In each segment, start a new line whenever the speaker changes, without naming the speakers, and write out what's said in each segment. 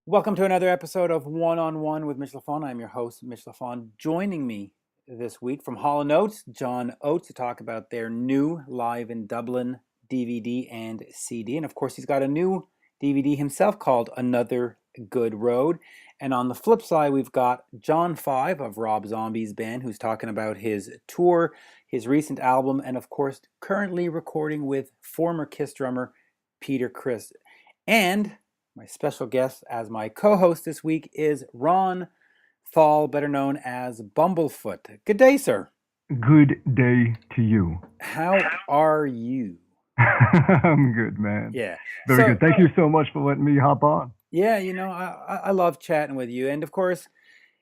Welcome to another episode of One on One with Mitch Lafon. I'm your host, Mitch Lafon. Joining me this week from Halen Oates, John Oates, to talk about their new Live in Dublin DVD and CD. And of course, he's got a new DVD himself called Another Good Road. And on the flip side, we've got John Five of Rob Zombie's band, who's talking about his tour, his recent album, and of course, currently recording with former Kiss drummer Peter Criss. And my special guest as my co-host this week is Ron Thal, better known as Bumblefoot. Good day, sir.
Good day to you.
How are you?
I'm good, man.
Yeah.
Very good. Thank you so much for letting me hop on.
Yeah, I love chatting with you. And of course,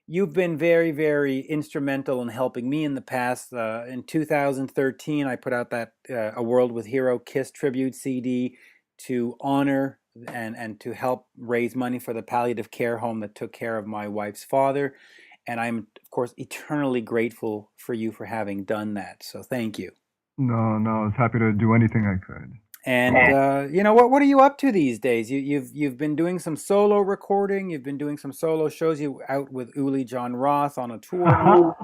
you've been very, very instrumental in helping me in the past. In 2013, I put out that A World with Hero Kiss tribute CD to honor and to help raise money for the palliative care home that took care of my wife's father. And I'm, of course, eternally grateful for you for having done that. So thank you.
No, I was happy to do anything I could.
And what are you up to these days? You've been doing some solo recording. You've been doing some solo shows. You out with Uli John Roth on a tour.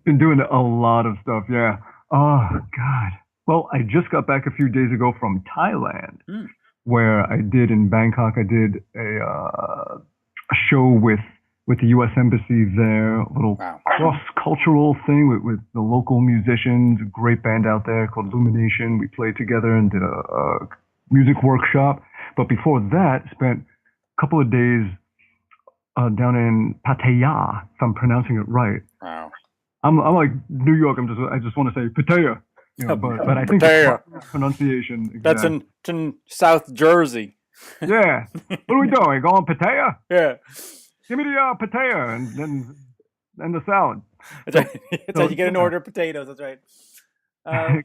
Been doing a lot of stuff. Yeah. Oh God. Well, I just got back a few days ago from Thailand. Where I did in Bangkok, I did a show with the U.S. Embassy there, a little cross-cultural thing with the local musicians, a great band out there called Illumination. We played together and did a music workshop. But before that, spent a couple of days down in Pattaya, if I'm pronouncing it right.
Wow.
I'm like New York. I just want to say Pattaya. You know, but I think the pronunciation. Exact.
That's in South Jersey.
Yeah. What are we doing? Going Pattaya?
Yeah.
Give me the Pattaya and the salad.
That's right. That's how you get an order of potatoes. That's right.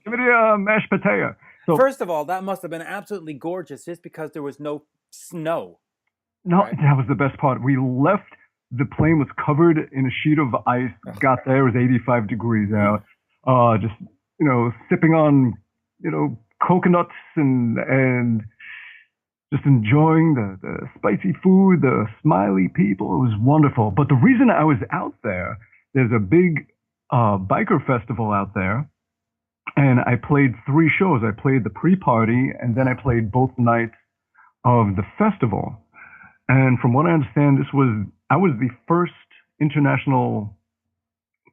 Give me the mashed Pattaya.
So, first of all, that must have been absolutely gorgeous just because there was no snow.
No, right? That was the best part. We left, the plane was covered in a sheet of ice. Got there, it was 85 degrees out. Just sipping on, coconuts and just enjoying the spicy food, the smiley people. It was wonderful. But the reason I was out there's a big biker festival out there, and I played 3 shows. I played the pre-party, and then I played both nights of the festival. And from what I understand, I was the first international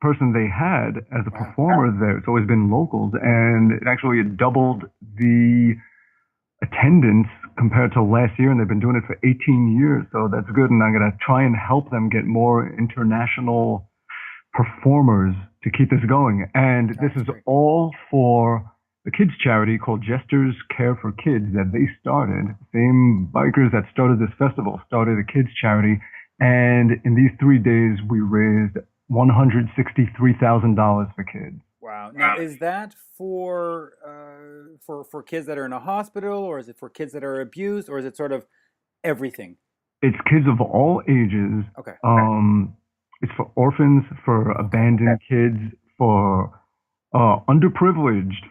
person they had as a performer there. It's always been locals, and it actually doubled the attendance compared to last year, and they've been doing it for 18 years, so that's good. And I'm going to try and help them get more international performers to keep this going. And this is all for the kids charity called Jesters Care for Kids that they started. Same bikers that started this festival started a kids charity, and in these 3 days we raised $163,000 for kids.
Wow! Now, is that for kids that are in a hospital, or is it for kids that are abused, or is it sort of everything?
It's kids of all ages.
Okay.
It's for orphans, for abandoned kids, for underprivileged,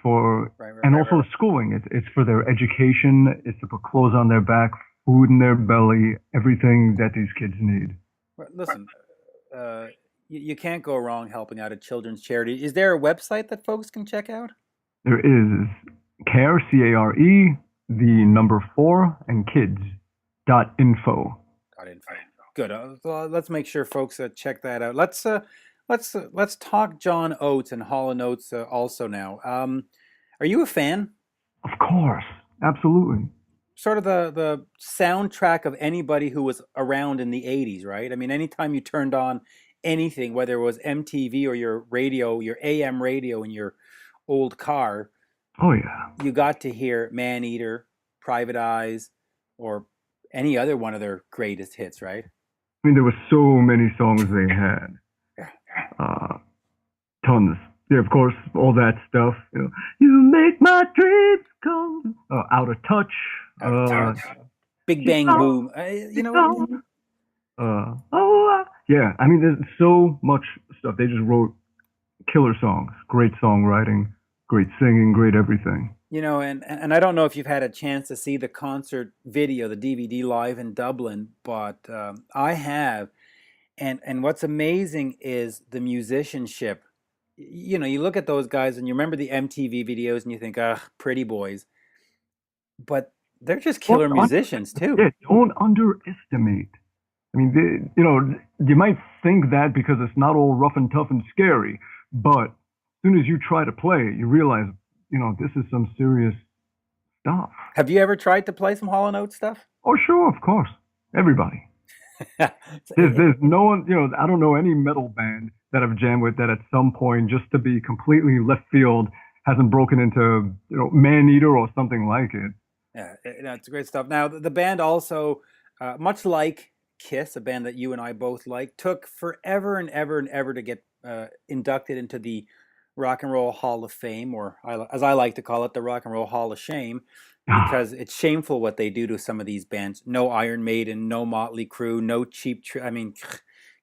and also schooling. It's for their education. It's to put clothes on their back, food in their belly, everything that these kids need.
Well, listen. You can't go wrong helping out a children's charity. Is there a website that folks can check out?
There is. CARE, C-A-R-E, the number 4, and kids.info.
Good. Let's make sure folks check that out. Let's talk John Oates and Halen Oates also now. Are you a fan?
Of course. Absolutely.
Sort of the soundtrack of anybody who was around in the 80s, right? I mean, anytime you turned on anything, whether it was MTV or your radio, your AM radio in your old car.
Oh, yeah.
You got to hear Man-Eater, Private Eyes, or any other one of their greatest hits, right?
I mean, there were so many songs they had. Tons. Yeah, of course, all that stuff. You make my dreams come. Out of Touch.
Big Bang Boom.
Yeah, I mean, there's so much stuff. They just wrote killer songs, great songwriting, great singing, great everything.
You know, and I don't know if you've had a chance to see the concert video, the DVD live in Dublin, but I have. And what's amazing is the musicianship. You know, you look at those guys and you remember the MTV videos and you think, ah, pretty boys. But they're just
Don't
killer musicians too.
yeah, don't underestimate. I mean, you know, you might think that because it's not all rough and tough and scary, but as soon as you try to play it, you realize, you know, this is some serious stuff.
Have you ever tried to play some Hall & Oates stuff?
Oh, sure, of course. Everybody. There's no one, you know, I don't know any metal band that I've jammed with that at some point, just to be completely left field, hasn't broken into, you know, Man-Eater or something like it.
Yeah, it's great stuff. Now, the band also, much like Kiss, a band that you and I both like, took forever and ever and ever to get inducted into the Rock and Roll Hall of Fame, or as I like to call it, the Rock and Roll Hall of Shame, because it's shameful what they do to some of these bands. No Iron Maiden, no Motley Crue, no Cheap Trick. I mean, give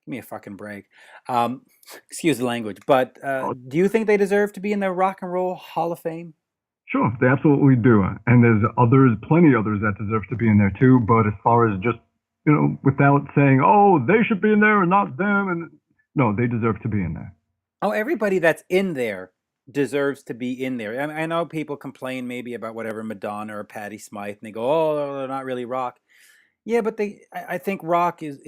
me a fucking break. Excuse the language, but do you think they deserve to be in the Rock and Roll Hall of Fame?
Sure, they absolutely do. And there's others, plenty others that deserve to be in there too. But as far as just, you know, without saying, oh, they should be in there and not them, and no, they deserve to be in there.
Oh, everybody that's in there deserves to be in there. I know people complain maybe about whatever Madonna or Patti Smythe, and they go, "Oh, they're not really rock." Yeah, but I think rock is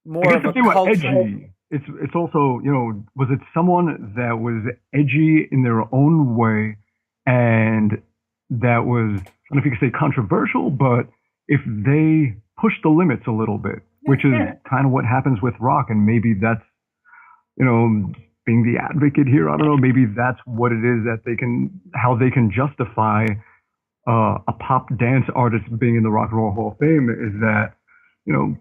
more of a
they were
culture.
edgy. It's also, you know, was it someone that was edgy in their own way, and that was, I don't know if you could say controversial, but if they push the limits a little bit, which is kind of what happens with rock, and maybe that's, you know, being the advocate here, I don't know, maybe that's what it is that how they can justify a pop dance artist being in the Rock and Roll Hall of Fame, is that, you know,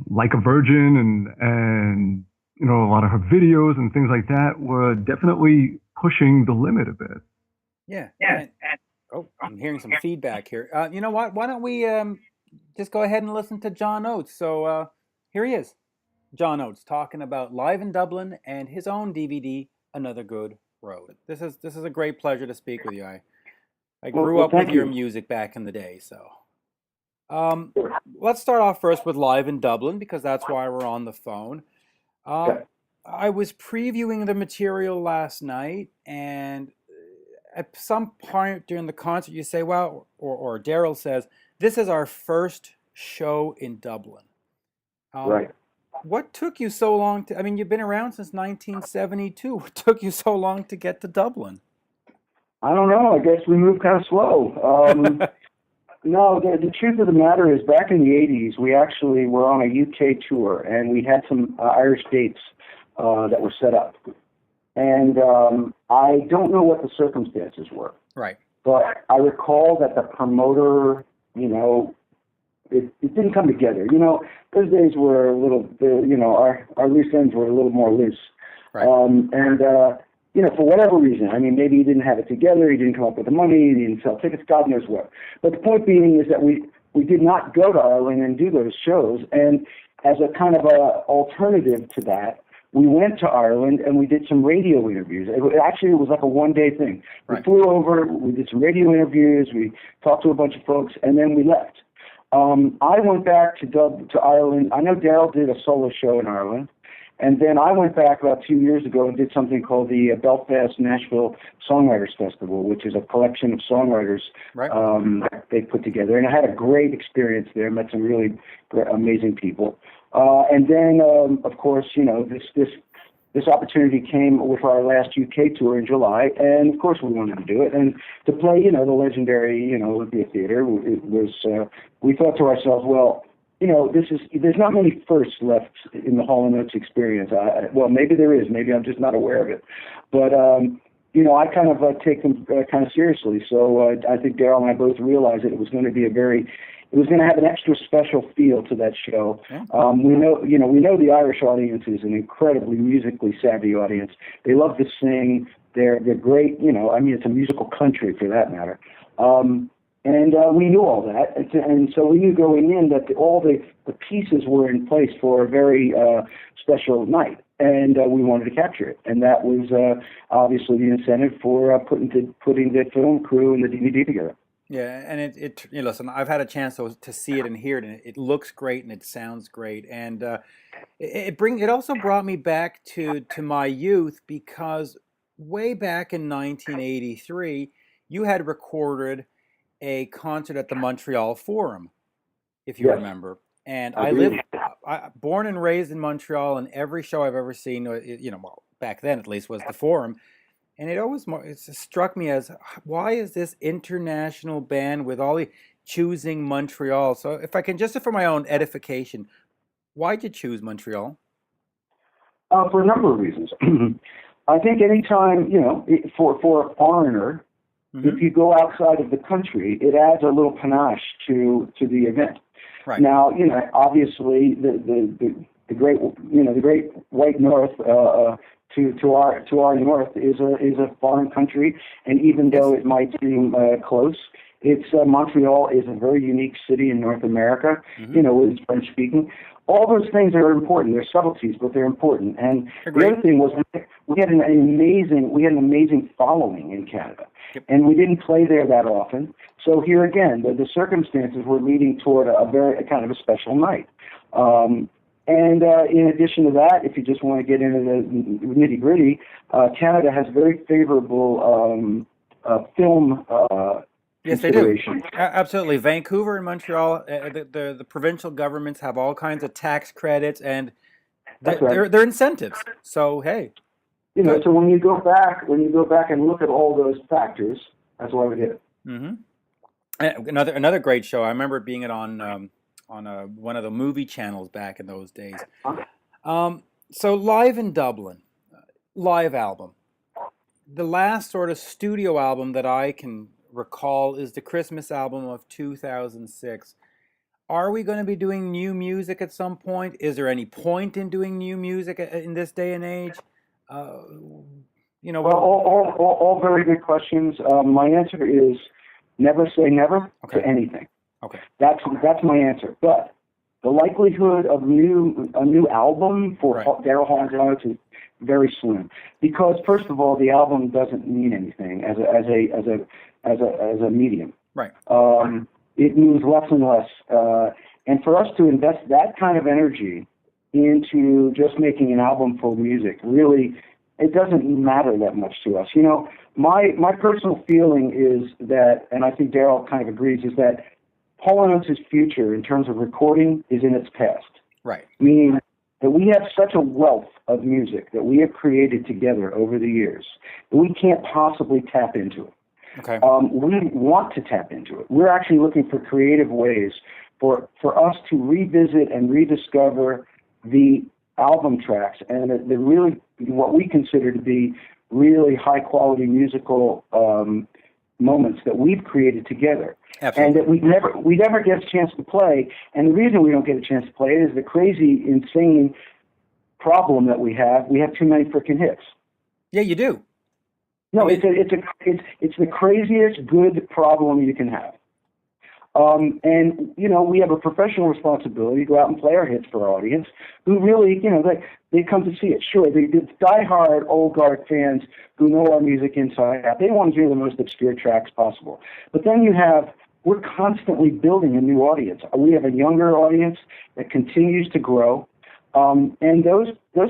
Like a Virgin and you know, a lot of her videos and things like that were definitely pushing the limit a bit.
Yeah. Oh, I'm hearing some feedback here. You know what? Why don't we just go ahead and listen to John Oates? So here he is, John Oates, talking about Live in Dublin and his own DVD, Another Good Road. This is a great pleasure to speak with you. I grew up with your music back in the day, so. Let's start off first with Live in Dublin, because that's why we're on the phone. I was previewing the material last night, and at some point during the concert, you say, well, or Daryl says, this is our first show in Dublin.
Right.
What took you so long I mean, you've been around since 1972. What took you so long to get to Dublin?
I don't know. I guess we moved kind of slow. No, the truth of the matter is, back in the 80s, we actually were on a UK tour, and we had some Irish dates that were set up. And I don't know what the circumstances were.
Right.
But I recall that the promoter, you know, it didn't come together. You know, those days were a little, you know, our loose ends were a little more loose.
Right.
You know, for whatever reason, I mean, maybe he didn't have it together, he didn't come up with the money, he didn't sell tickets, God knows what. But the point being is that we did not go to Ireland and do those shows. And as a kind of a alternative to that, we went to Ireland and we did some radio interviews. It was like a one-day thing.
Right.
We flew over, we did some radio interviews, we talked to a bunch of folks, and then we left. I went back to Ireland. I know Daryl did a solo show in Ireland. And then I went back about 2 years ago and did something called the Belfast Nashville Songwriters Festival, which is a collection of songwriters that they put together. And I had a great experience there, met some really amazing people. And then, of course, you know, this opportunity came with our last UK tour in July, and of course we wanted to do it. And to play, you know, the legendary, you know, Olympia Theater, it was, we thought to ourselves, well, you know, there's not many firsts left in the Hall & Oates experience. Well, maybe there is. Maybe I'm just not aware of it. But, you know, I kind of take them kind of seriously. So I think Daryl and I both realized that it was going to be it was going to have an extra special feel to that show.
Yeah.
We know the Irish audience is an incredibly musically savvy audience. They love to sing. They're great. You know, I mean, it's a musical country for that matter. And we knew all that, and so we knew going in that all the pieces were in place for a very special night, and we wanted to capture it. And that was obviously the incentive for putting the film crew and the DVD together.
Yeah, and listen, I've had a chance to see it and hear it, and it looks great and it sounds great, and it also brought me back to my youth, because way back in 1983, you had recorded a concert at the Montreal Forum, if you remember. And born and raised in Montreal, and every show I've ever seen, well, back then at least, was the Forum. And it struck me as, why is this international band with all the choosing Montreal? So if I can, just for my own edification, why'd you choose Montreal?
For a number of reasons. I think anytime, for a foreigner, if you go outside of the country, it adds a little panache to the event.
Right.
Now, obviously the great white north to our north is a foreign country, and even though it might seem close, Montreal is a very unique city in North America. It's French speaking. All those things are important. They're subtleties, but they're important. And the other thing was we had an amazing following in Canada, and we didn't play there that often. So here again, the circumstances were leading toward a kind of a special night. And in addition to that, if you just want to get into the nitty gritty, Canada has very favorable film.
Yes, they do. Absolutely. Vancouver and Montreal, the provincial governments have all kinds of tax credits, and they're incentives. So hey,
so when you go back and look at all those factors, that's why we did it.
And another great show. I remember being on one of the movie channels back in those days. So Live in Dublin, live album. The last sort of studio album that I can recall is the Christmas album of 2006. Are we going to be doing new music at some point? Is there any point in doing new music in this day and age?
Well, all very good questions. My answer is never say never to anything. Okay, that's my answer. But the likelihood of a new album for Daryl Hall and Oates is very slim, because first of all, the album doesn't mean anything as a medium. Right. It means less and less, and for us to invest that kind of energy into just making an album full of music, really, it doesn't matter that much to us. My personal feeling is that, and I think Daryl kind of agrees, is that Hall & Oates' future in terms of recording is in its past. Right. Meaning that we have such a wealth of music that we have created together over the years that we can't possibly tap into it. Okay. We want to tap into it. We're actually looking for creative ways for us to revisit and rediscover the album tracks and the really what we consider to be really high quality musical moments that we've created together. Absolutely. And that we never get a chance to play. And the reason we don't get a chance to play is the crazy, insane problem that we have. We have too many freaking hits. Yeah, you do. No, it's the craziest good problem you can have. And we have a professional responsibility to go out and play our hits for our audience, who really, they come to see it. Sure, the diehard old guard fans who know our music inside out, they want to hear the most obscure tracks possible. But then we're constantly building a new audience. We have a younger audience that continues to grow, and those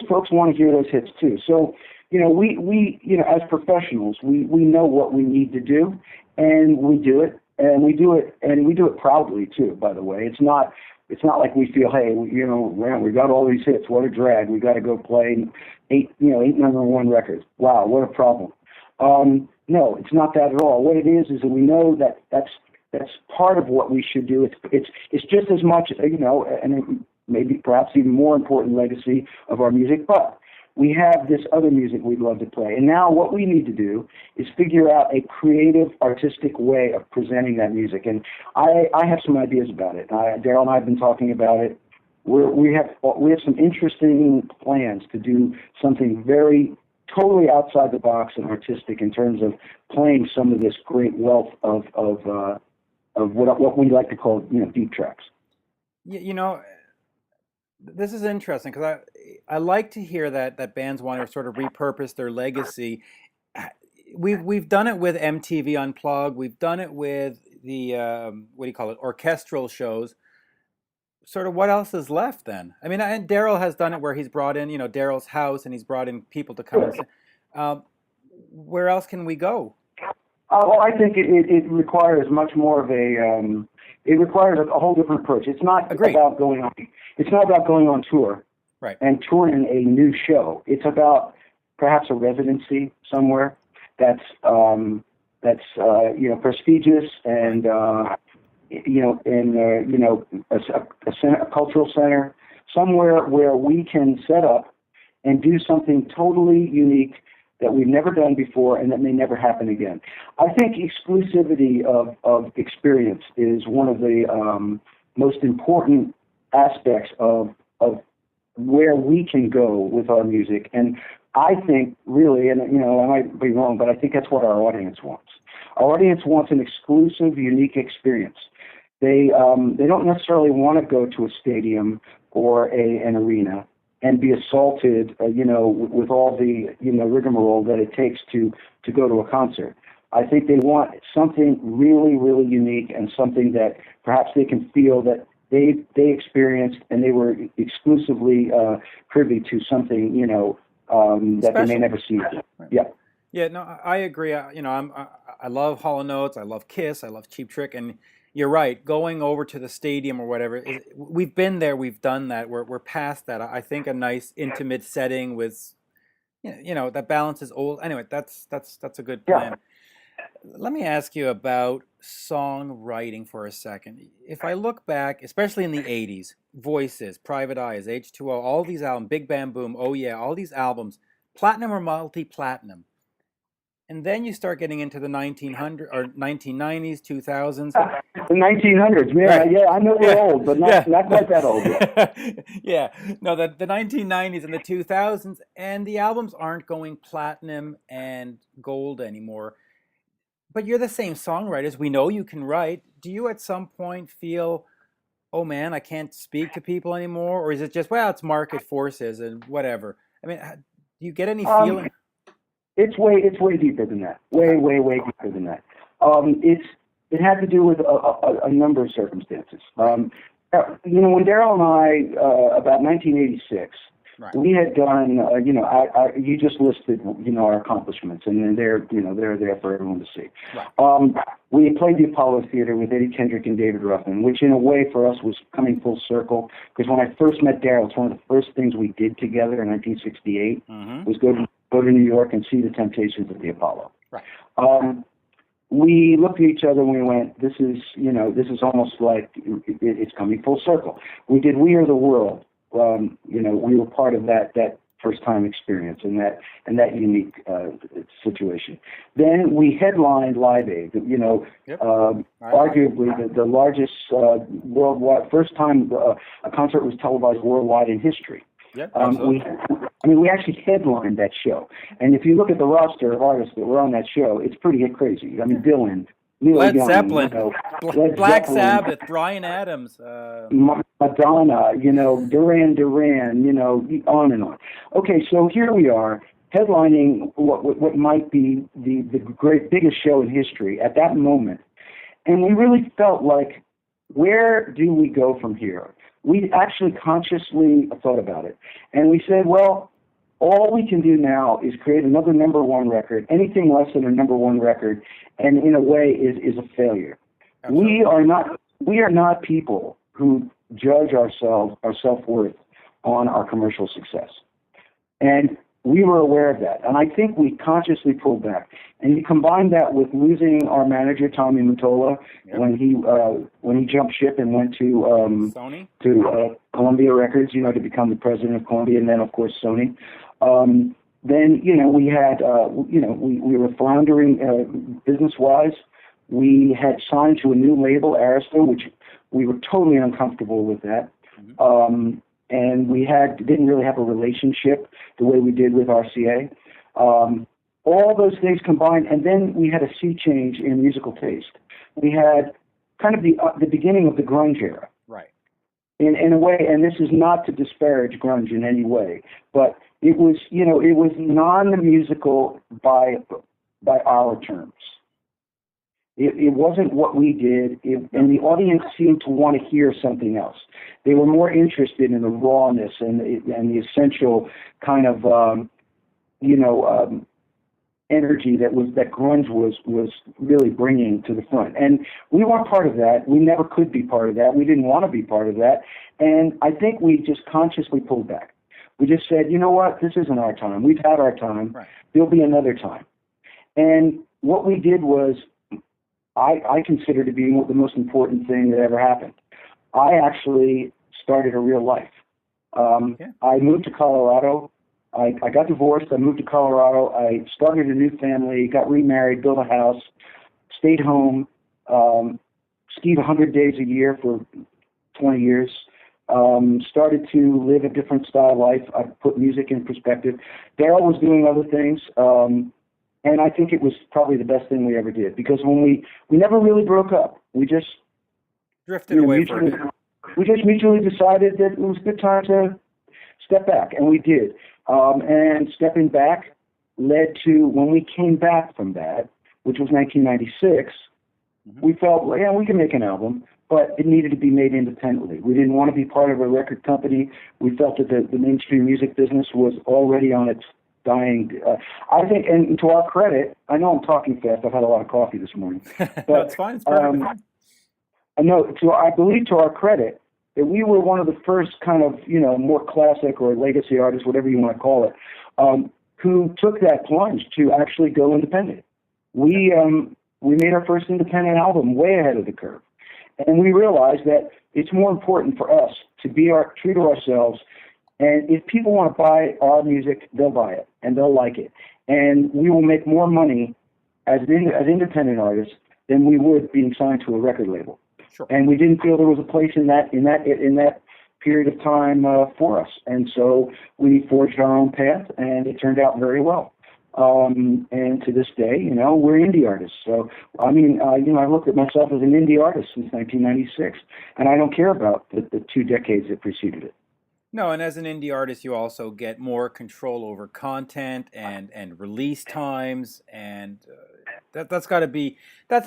folks want to hear those hits too. So, we as professionals, we know what we need to do, and we do it. And we do it proudly too. By the way, it's not like we feel, hey, man, we got all these hits. What a drag! We got to go play eight number one records. Wow, what a problem. No, it's not that at all. What it is that we know that's part of what we should do. It's just as much, and maybe perhaps even more important legacy of our music, but we have this other music we'd love to play. And now what we need to do is figure out a creative, artistic way of presenting that music. And I have some ideas about it. Daryl and I have been talking about it. We have some interesting plans to do something very totally outside the box and artistic in terms of playing some of this great wealth of what we like to call, deep tracks.
You know, this is interesting because I like to hear that bands want to sort of repurpose their legacy. We've done it with MTV Unplugged. We've done it with the what do you call it, orchestral shows. Sort of what else is left then? I mean, and Daryl has done it where he's brought in, Daryl's house, and he's brought in people to come and sing. Where else can we go?
Well, I think it requires much more of it requires a whole different approach. It's not about going on. It's not about going on tour,
right,
and touring a new show. It's about perhaps a residency somewhere that's prestigious and a cultural center, somewhere where we can set up and do something totally unique that we've never done before and that may never happen again. I think exclusivity of experience is one of the most important aspects of where we can go with our music. And I think really, and I might be wrong, but I think that's what our audience wants. Our audience wants an exclusive, unique experience. They don't necessarily want to go to a stadium or an arena and be assaulted, with all the, rigmarole that it takes to go to a concert. I think they want something really, really unique and something that perhaps they can feel that they experienced and they were exclusively privy to something, that they may never see again.
Right.
Yeah.
Yeah, no, I agree. I love Hall & Oates, I love Kiss, I love Cheap Trick, and you're right. Going over to the stadium or whatever, we've been there, we've done that. We're past that. I think a nice intimate setting with, that balance is old. Anyway, that's a good plan. Yeah. Let me ask you about songwriting for a second. If I look back, especially in the '80s, Voices, Private Eyes, H2O, all these albums, Big Bam Boom, Oh Yeah, all these albums, platinum or multi-platinum. And then you start getting into the 1900s or 1990s, 2000s.
The 1900s, yeah, right. Yeah. I know we're old, but not quite that old yet.
Yeah, no, the 1990s and the 2000s, and the albums aren't going platinum and gold anymore. But you're the same songwriters. We know you can write. Do you at some point feel, oh man, I can't speak to people anymore? Or is it just, well, it's market forces and whatever? I mean, do you get any feeling?
It's way deeper than that. Way deeper than that. It had to do with a number of circumstances. When Daryl and I, about 1986, right. We had done, you just listed, our accomplishments, and they're there for everyone to see. Right. We played the Apollo Theater with Eddie Kendrick and David Ruffin, which in a way for us was coming full circle, because when I first met Daryl, it's one of the first things we did together in 1968 was go to New York and see the Temptations at the Apollo. Right. We looked at each other and we went, this is almost like it's coming full circle. We did We Are the World. We were part of that first time experience and that unique situation. Then we headlined Live Aid, arguably the largest worldwide, first time a concert was televised worldwide in history.
Yep,
we actually headlined that show. And if you look at the roster of artists that were on that show, it's pretty crazy. I mean, Dylan, Neil
Led
Young,
Zeppelin, Black
Zeppelin,
Sabbath, Bryan Adams,
Madonna, Duran Duran, on and on. Okay, so here we are headlining what might be the biggest show in history at that moment. And we really felt like, where do we go from here? We actually consciously thought about it. And we said, well, all we can do now is create another number one record. Anything less than a number one record, and in a way is a failure. Absolutely. We are not people who judge our self-worth on our commercial success. And we were aware of that. And I think we consciously pulled back. And you combine that with losing our manager, Tommy Mottola, when he jumped ship and went to
Sony?
To Columbia Records, to become the president of Columbia, and then of course Sony. Then we had we were floundering business-wise. We had signed to a new label, Arista, which we were totally uncomfortable with that. Mm-hmm. And we didn't really have a relationship the way we did with RCA. All those things combined, and then we had a sea change in musical taste. We had kind of the beginning of the grunge era.
Right.
In a way, and this is not to disparage grunge in any way, but it was, it was non-musical by our terms. It wasn't what we did, and the audience seemed to want to hear something else. They were more interested in the rawness and the essential kind of, energy that grunge was really bringing to the front. And we weren't part of that. We never could be part of that. We didn't want to be part of that. And I think we just consciously pulled back. We just said, you know what, this isn't our time. We've had our time.
Right.
There'll be another time. And what we did was, I consider to be the most important thing that ever happened. I actually started a real life. I moved to Colorado. I got divorced. I moved to Colorado. I started a new family, got remarried, built a house, stayed home, skied 100 days a year for 20 years, started to live a different style of life. I put music in perspective. Daryl was doing other things. And I think it was probably the best thing we ever did, because when we never really broke up. We just
drifted away for a bit.
We just mutually decided that it was a good time to step back, and we did. And stepping back led to, when we came back from that, which was 1996, we felt, well, yeah, we can make an album, but it needed to be made independently. We didn't want to be part of a record company. We felt that the mainstream music business was already on its dying. I think, and to our credit, I know I'm talking fast. I've had a lot of coffee this morning. But,
no, it's fine. It's perfectly fine.
I believe to our credit that we were one of the first kind of, more classic or legacy artists, whatever you want to call it, who took that plunge to actually go independent. We made our first independent album way ahead of the curve. And we realized that it's more important for us to be true to ourselves. And if people want to buy our music, they'll buy it and they'll like it. And we will make more money as independent artists than we would being signed to a record label.
Sure.
And we didn't feel there was a place in that period of time for us. And so we forged our own path, and it turned out very well. And to this day, we're indie artists. So, I look at myself as an indie artist since 1996, and I don't care about the 2 decades that preceded it.
No, and as an indie artist, you also get more control over content and release times, and that's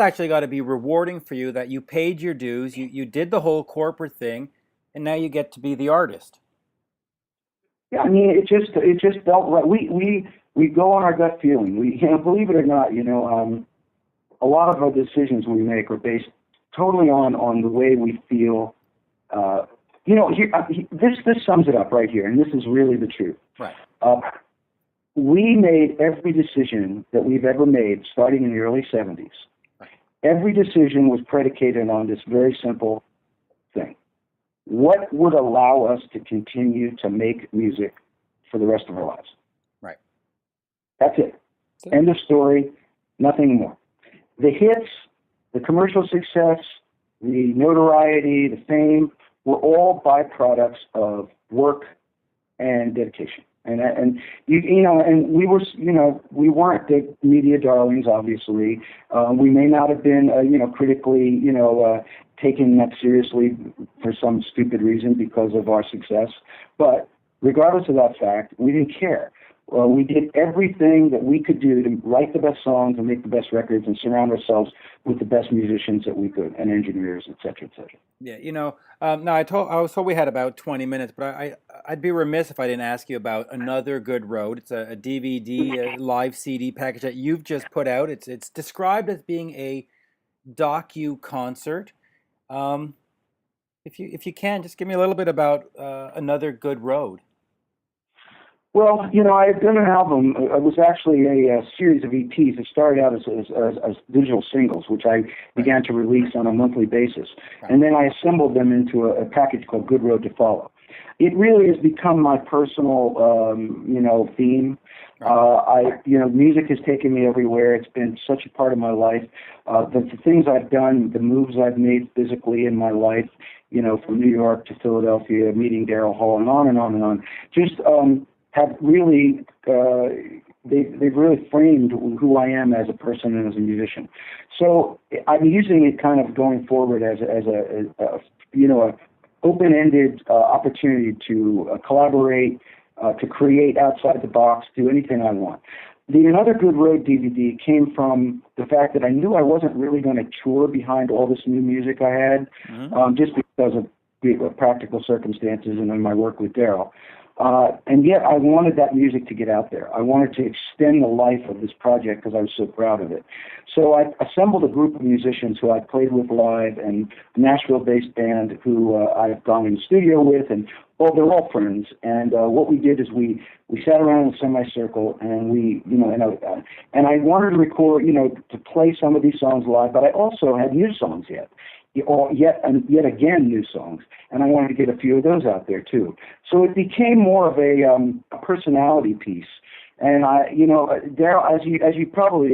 actually got to be rewarding for you, that you paid your dues, you did the whole corporate thing, and now you get to be the artist.
Yeah, it just felt right. We go on our gut feeling. We, believe it or not, a lot of our decisions we make are based totally on the way we feel. This sums it up right here, and this is really the truth.
Right.
We made every decision that we've ever made, starting in the early 70s.
Right.
Every decision was predicated on this very simple thing. What would allow us to continue to make music for the rest of our lives?
Right.
That's it. End of story. Nothing more. The hits, the commercial success, the notoriety, the fame, were all byproducts of work and dedication. And we were, we weren't the media darlings, obviously. We may not have been, critically, taken that seriously for some stupid reason because of our success. But regardless of that fact, we didn't care. We did everything that we could do to write the best songs and make the best records and surround ourselves with the best musicians that we could, and engineers, et cetera, et cetera.
Yeah, I was told we had about 20 minutes, but I'd be remiss if I didn't ask you about Another Good Road. It's a DVD, a live CD package that you've just put out. It's described as being a docu-concert. If you can, just give me a little bit about Another Good Road.
Well, I had done an album. It was actually a series of EPs. It started out as digital singles, which I began to release on a monthly basis. Right. And then I assembled them into a package called Good Road to Follow. It really has become my personal, theme. Right. Music has taken me everywhere. It's been such a part of my life. The things I've done, the moves I've made physically in my life, from New York to Philadelphia, meeting Daryl Hall, and on and on and on. Just have really, they've really framed who I am as a person and as a musician. So I'm using it kind of going forward as a open-ended opportunity to collaborate, to create outside the box, do anything I want. The Another Good Road DVD came from the fact that I knew I wasn't really going to tour behind all this new music I had, just because of practical circumstances and then my work with Daryl. And yet I wanted that music to get out there. I wanted to extend the life of this project because I was so proud of it. So I assembled a group of musicians who I played with live, and a Nashville-based band who I've gone in the studio with, and well, they're all friends. And what we did is we sat around in a semicircle, and and I wanted to record, to play some of these songs live, but I also had new songs yet again new songs, and I wanted to get a few of those out there too. So it became more of a personality piece. And Daryl, as you probably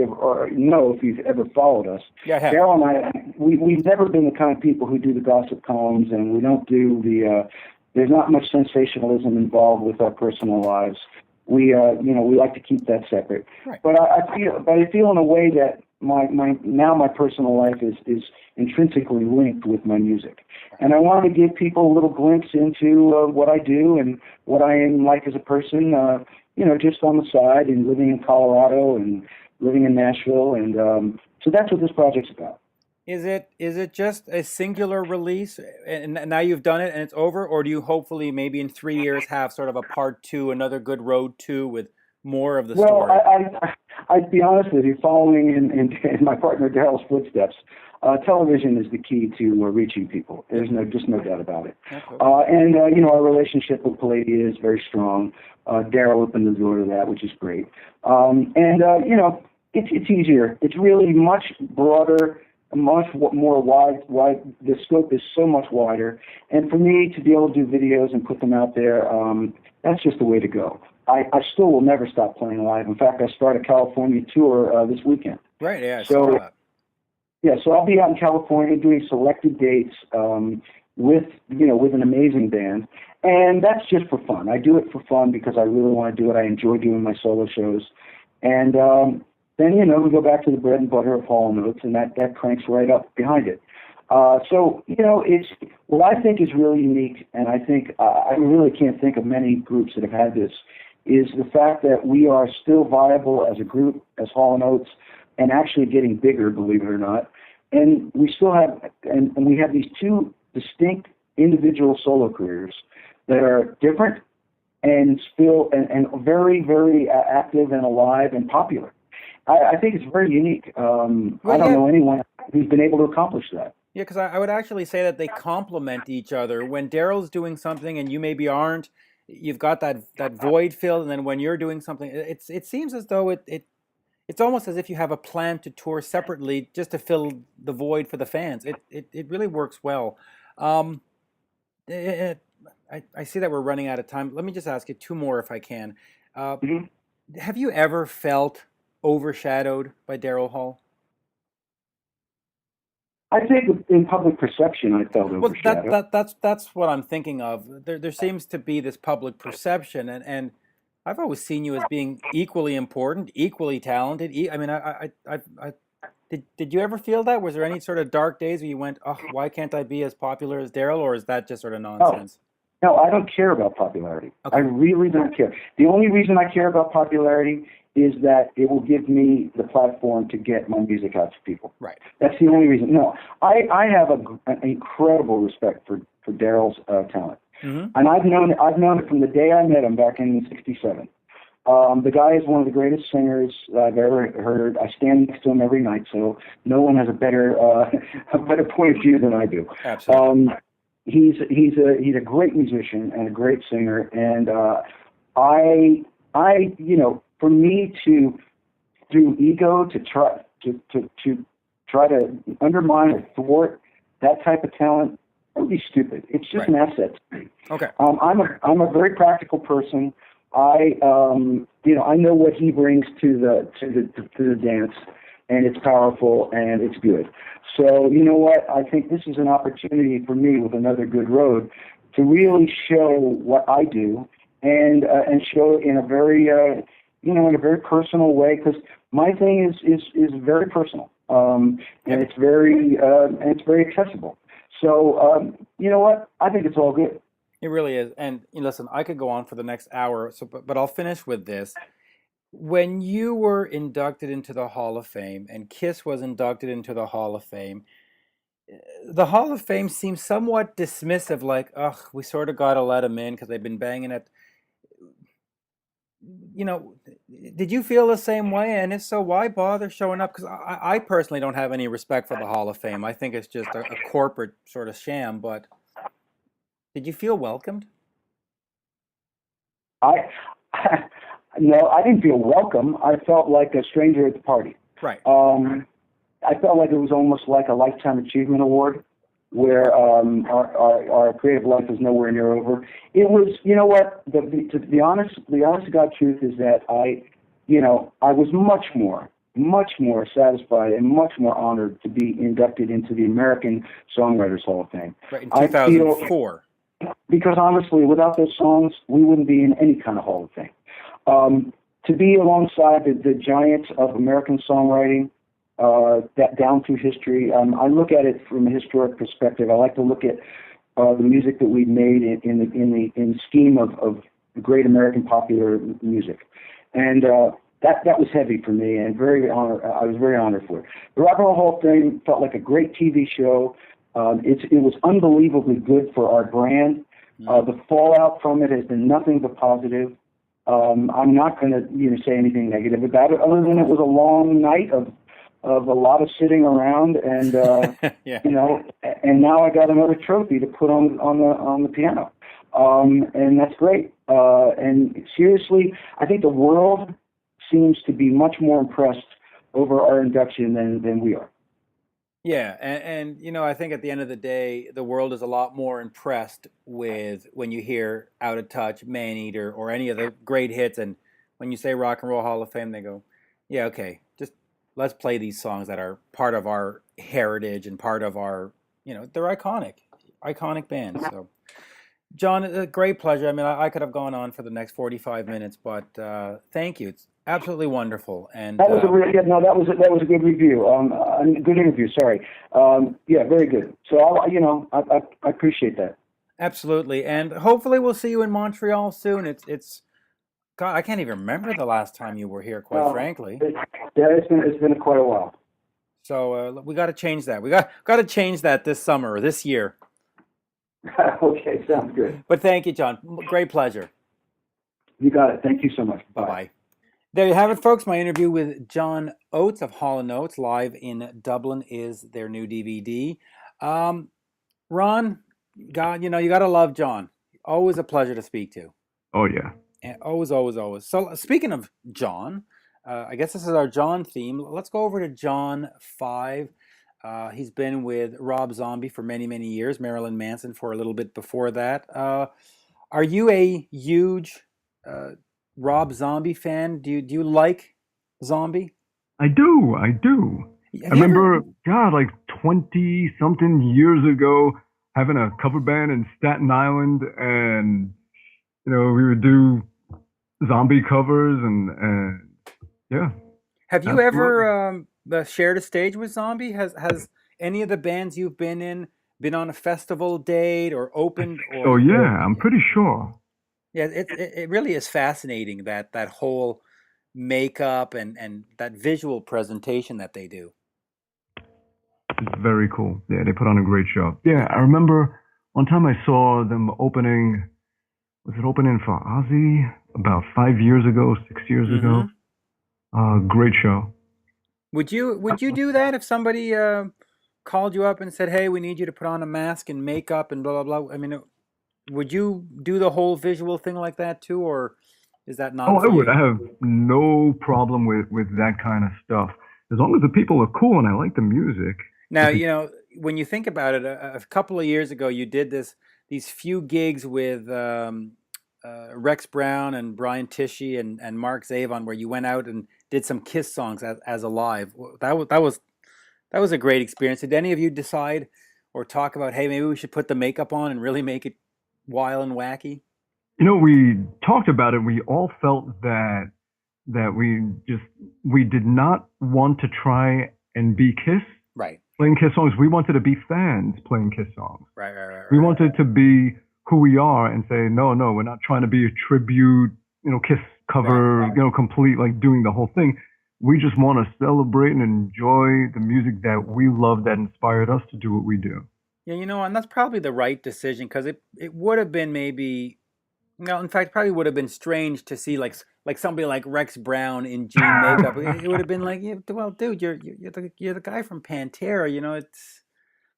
know if you've ever followed us, Daryl and I, we've never been the kind of people who do the gossip columns, and we don't do there's not much sensationalism involved with our personal lives. We like to keep that separate. Right. But I feel in a way that my personal life is intrinsically linked with my music, and I want to give people a little glimpse into what I do and what I am like as a person. Just on the side, and living in Colorado and living in Nashville, and so that's what this project's about.
Is it just a singular release, and now you've done it and it's over, or do you hopefully maybe in 3 years have sort of a part 2, Another Good Road 2 with more of the story?
Well, I'd be honest with you, following in my partner Daryl's footsteps, television is the key to reaching people. There's no doubt about it. Okay. Our relationship with Pallady is very strong. Daryl opened the door to that, which is great. It's easier. It's really much broader, much more wide. The scope is so much wider. And for me to be able to do videos and put them out there, that's just the way to go. I still will never stop playing live. In fact, I start a California tour this weekend.
Right, yeah, I saw that.
Yeah, so I'll be out in California doing selected dates with an amazing band, and that's just for fun. I do it for fun because I really want to do it. I enjoy doing my solo shows, and then we go back to the bread and butter of Hall & Oates, and that cranks right up behind it. It's what I think is really unique, and I think I really can't think of many groups that have had this, is the fact that we are still viable as a group, as Hall & Oates, and actually getting bigger, believe it or not. And we still have, and we have these two distinct individual solo careers that are different and still and very, very active and alive and popular. I think it's very unique. I don't know anyone who's been able to accomplish that.
Yeah, because I would actually say that they complement each other. When Daryl's doing something and you maybe aren't, you've got that void filled, and then when you're doing something, it seems as though it's almost as if you have a plan to tour separately just to fill the void for the fans. It really works well. I see that we're running out of time. Let me just ask you 2 more if I can. Have you ever felt overshadowed by Daryl Hall?
I think in public perception, I felt overshadowed.
Well, that's what I'm thinking of. There seems to be this public perception, and I've always seen you as being equally important, equally talented. Did you ever feel that? Was there any sort of dark days where you went, "Oh, why can't I be as popular as Daryl?" Or is that just sort of nonsense?
No, I don't care about popularity. Okay. I really don't care. The only reason I care about popularity is that it will give me the platform to get my music out to people. Right. That's the only reason. No, I have an incredible respect for Daryl's talent. Mm-hmm. And I've known it from the day I met him back in '67. The guy is one of the greatest singers I've ever heard. I stand next to him every night, so no one has a better point of view than I do. Absolutely. He's a great musician and a great singer, and for me to through ego to try to undermine or thwart that type of talent, that would be stupid. It's just an asset to me. Okay. I'm a very practical person. I know what he brings to the dance, and it's powerful and it's good. So you know what? I think this is an opportunity for me with Another Good Road to really show what I do and show it in a very in a very personal way, because my thing is very personal. and it's very accessible. So you know what? I think it's all good.
It really is. And listen, I could go on for the next hour, so but I'll finish with this. When you were inducted into the Hall of Fame and Kiss was inducted into the Hall of Fame seems somewhat dismissive, like, ugh, we sort of got to let them in because they've been banging it. Did you feel the same way? And if so, why bother showing up? Because I personally don't have any respect for the Hall of Fame. I think it's just a corporate sort of sham. But did you feel welcomed?
No, I didn't feel welcome. I felt like a stranger at the party.
Right.
I felt like it was almost like a Lifetime Achievement Award, where our creative life is nowhere near over. It was, you know what? The honest to God truth is that I was much more satisfied and much more honored to be inducted into the American Songwriters Hall of Fame.
Right, in 2004.
Because honestly, without those songs, we wouldn't be in any kind of Hall of Fame. To be alongside the giants of American songwriting, that down through history, I look at it from a historic perspective. I like to look at the music that we've made in the scheme of great American popular music, and that was heavy for me, and I was very honored for it. The Rock and Roll Hall of Fame felt like a great TV show. It was unbelievably good for our brand. The fallout from it has been nothing but positive. I'm not going to say anything negative about it, other than it was a long night of a lot of sitting around, and
yeah.
and now I got another trophy to put on the piano, and that's great. And seriously, I think the world seems to be much more impressed over our induction than we are.
Yeah, and I think at the end of the day, the world is a lot more impressed with when you hear Out of Touch, Maneater, or any of the great hits, and when you say Rock and Roll Hall of Fame, they go, yeah, okay, just let's play these songs that are part of our heritage and part of our, they're iconic bands. So, John, a great pleasure. I mean, I could have gone on for the next 45 minutes, but thank you. It's absolutely wonderful. And
that was that was a good review. A good interview. Sorry. Yeah, very good. So I appreciate that.
Absolutely, and hopefully we'll see you in Montreal soon. It's God, I can't even remember the last time you were here. Quite frankly,
it's been quite a while.
So we got to change that. We got to change that this summer or this year.
Okay, sounds good.
But thank you, John. Great pleasure.
You got it. Thank you so much.
Bye-bye. There you have it, folks. My interview with John Oates of Hall & Oates, Live in Dublin is their new DVD. Ron, God, you got to love John. Always a pleasure to speak to.
Oh, yeah.
And always, always, always. So speaking of John, I guess this is our John theme. Let's go over to John 5. He's been with Rob Zombie for many, many years, Marilyn Manson for a little bit before that. Are you a huge Rob Zombie fan? Do you like Zombie?
I do. I remember, God, like 20-something years ago, having a cover band in Staten Island, and we would do Zombie covers, and yeah.
Have you ever shared a stage with Zombie? Has any of the bands you've been in been on a festival date or opened?
Oh yeah, I'm pretty sure.
Yeah, it really is fascinating that whole makeup and that visual presentation that they do.
It's very cool. Yeah, they put on a great show. Yeah, I remember one time I saw them opening. Was it opening for Ozzy about 5 years ago, 6 years ago? Great show.
Would you do that if somebody called you up and said, "Hey, we need you to put on a mask and makeup and blah blah blah"? I mean, would you do the whole visual thing like that too, or is that not?
Oh, I would. I have no problem with that kind of stuff as long as the people are cool and I like the music.
Now, when you think about it, a couple of years ago, you did these few gigs with Rex Brown and Brian Tichy and Mark Zavon, where you went out and did some Kiss songs as a live. That was a great experience. Did any of you decide or talk about, hey, maybe we should put the makeup on and really make it wild and wacky?
We talked about it. We all felt that we did not want to try and be Kiss,
Right.
playing Kiss songs. We wanted to be fans playing Kiss songs.
Right.
We wanted to be who we are and say, no, we're not trying to be a tribute, Kiss cover,
Right.
complete, like doing the whole thing. We just want to celebrate and enjoy the music that we love that inspired us to do what we do.
Yeah, and that's probably the right decision, because it would have been maybe, in fact, probably would have been strange to see like somebody like Rex Brown in Gene makeup. It would have been like, well, dude, you're the guy from Pantera, it's.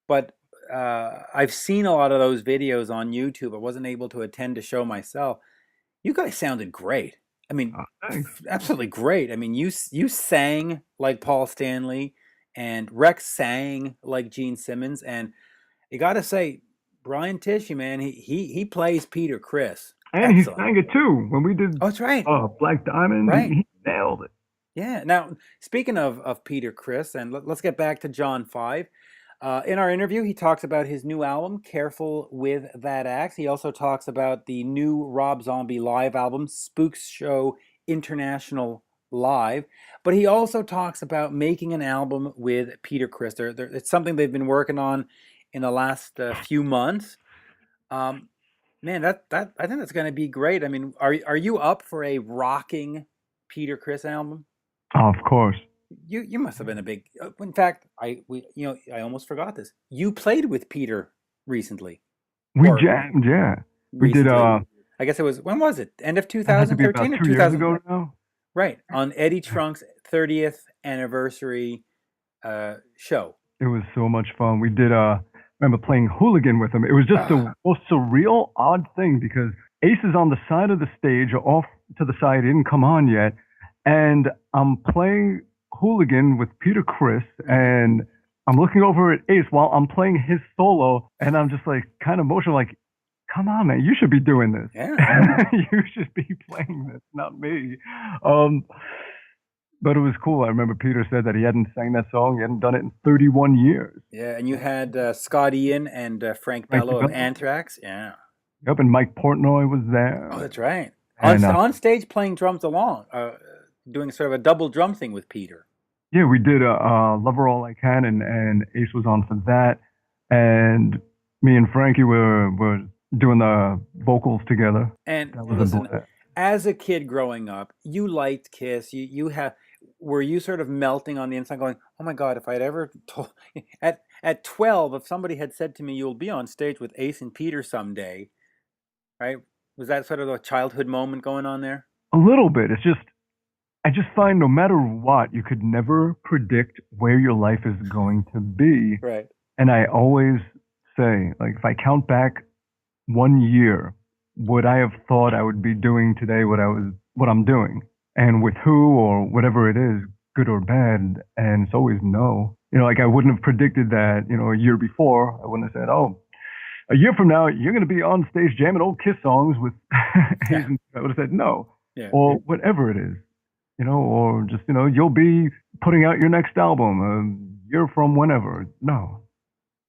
But I've seen a lot of those videos on YouTube. I wasn't able to attend a show myself. You guys sounded great. I mean, absolutely great. I mean, you sang like Paul Stanley, and Rex sang like Gene Simmons, and you got to say, Brian Tishy, man, he plays Peter Criss.
And
Excellent.
he sang it too when we did.
Oh, that's right.
Black Diamond.
Right.
He nailed it.
Yeah. Now, speaking of Peter Criss, and let's get back to John 5. In our interview, he talks about his new album, Careful with That Axe. He also talks about the new Rob Zombie live album, Spookshow International Live. But he also talks about making an album with Peter Criss. It's something they've been working on in the last few months. Man, that I think that's going to be great. I mean, are you up for a rocking Peter Criss album?
Of course.
You must have been a big. In fact, I almost forgot this. You played with Peter recently.
We jammed, yeah. We did.
I guess it was, when was it? End of 2013 or
2 years ago now.
Right, on Eddie Trunk's 30th anniversary show.
It was so much fun. We did. Remember playing Hooligan with him. It was just the most surreal, odd thing, because Ace is on the side of the stage, off to the side, didn't come on yet, and I'm playing Hooligan with Peter Criss, and I'm looking over at Ace while I'm playing his solo, and I'm just like kind of emotional, like, come on, man, you should be doing this.
Yeah.
You should be playing this, not me. But it was cool. I remember Peter said that he hadn't sang that song. He hadn't done it in 31 years.
Yeah, and you had Scott Ian and Frank Bello of Anthrax. Yeah.
Yep, and Mike Portnoy was there.
Oh, that's right.
And,
on stage playing drums along, doing sort of a double drum thing with Peter.
Yeah, we did Lover All I Can, and Ace was on for that. And me and Frankie were doing the vocals together.
And listen, as a kid growing up, you liked Kiss. Were you sort of melting on the inside going, oh my God, if I'd ever told, at 12, if somebody had said to me, you'll be on stage with Ace and Peter someday, right? Was that sort of a childhood moment going on there?
A little bit. I just find no matter what, you could never predict where your life is going to be.
Right.
And I always say, like, if I count back 1 year, would I have thought I would be doing today what I'm doing? And with who or whatever it is, good or bad, and it's always no. Like I wouldn't have predicted that, a year before. I wouldn't have said, oh, a year from now, you're going to be on stage jamming old Kiss songs with, I would have said no. Yeah. Or whatever it is, or just, you'll be putting out your next album a year from whenever. No,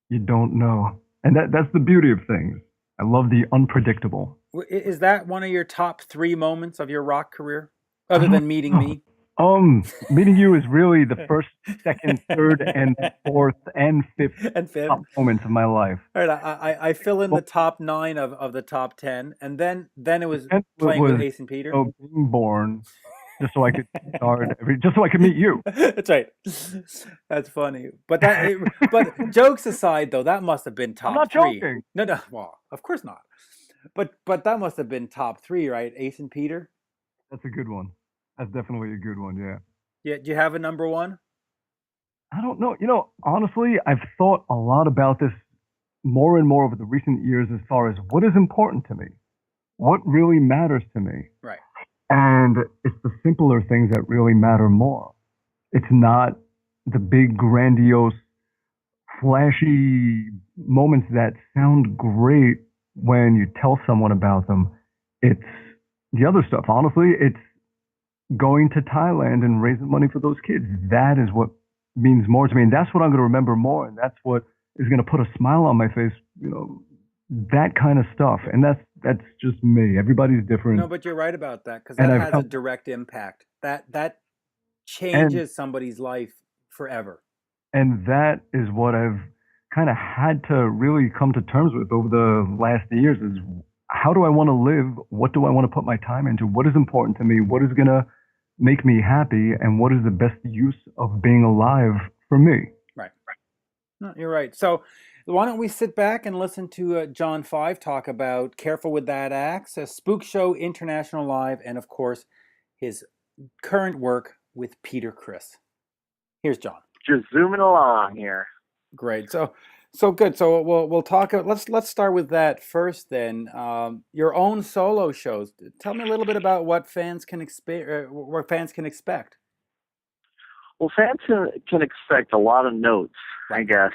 you don't know. And that's the beauty of things. I love the unpredictable.
Is that one of your top 3 moments of your rock career, other than meeting me?
Meeting you is really the first, second, third, and fourth, and fifth, top moments of my life.
All right, I fill in the top 9 of the top 10, and then it was playing with Ace and Peter.
Oh, being born, just so I could start just so I could meet you.
That's right. That's funny. But but jokes aside, though, that must have been top 3.
I'm not joking.
No, well, of course not. But that must have been top 3, right? Ace and Peter.
That's a good one. That's definitely a good one, yeah.
Yeah, do you have a number 1?
I don't know. Honestly, I've thought a lot about this more and more over the recent years as far as what is important to me, what really matters to me.
Right.
And it's the simpler things that really matter more. It's not the big, grandiose, flashy moments that sound great when you tell someone about them. It's the other stuff. Honestly, it's going to Thailand and raising money for those kids. That is what means more to me. And that's what I'm going to remember more. And that's what is going to put a smile on my face, that kind of stuff. And that's just me. Everybody's different.
No, but you're right about that, because that has a direct impact. That changes somebody's life forever.
And that is what I've kind of had to really come to terms with over the last years is how do I want to live? What do I want to put my time into? What is important to me? What is going to make me happy? And what is the best use of being alive for me?
Right. No, you're right. So why don't we sit back and listen to John 5 talk about Careful with That Axe, a Spookshow International Live, and of course, his current work with Peter Criss. Here's John.
Just zooming along here.
Great. So good. So we'll talk. Let's start with that first. Then your own solo shows. Tell me a little bit about what fans can expect. What fans can expect.
Well, fans can expect a lot of notes, I guess.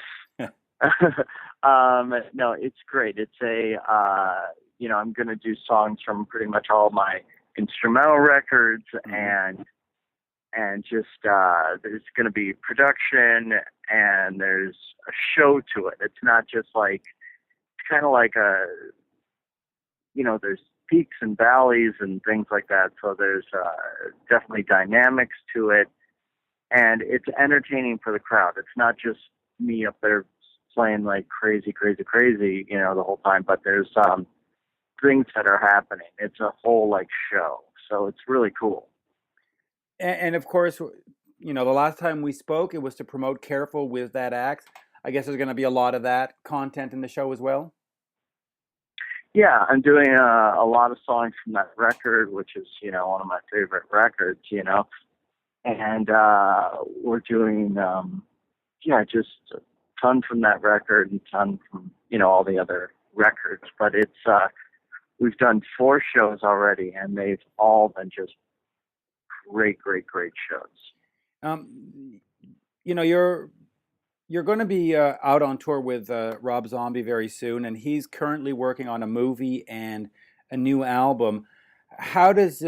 No, it's great. It's I'm going to do songs from pretty much all my instrumental records, and just there's going to be production, and there's a show to it. It's not just like, it's kind of like there's peaks and valleys and things like that. So there's definitely dynamics to it, and it's entertaining for the crowd. It's not just me up there playing like crazy, the whole time, but there's things that are happening. It's a whole like show. So it's really cool.
And of course, the last time we spoke, it was to promote Careful with That Axe. I guess there's going to be a lot of that content in the show as well.
Yeah, I'm doing a lot of songs from that record, which is, one of my favorite records, and we're doing, just a ton from that record and ton from, all the other records. But it's, we've done 4 shows already, and they've all been just great shows.
You're going to be out on tour with Rob Zombie very soon, and he's currently working on a movie and a new album. How does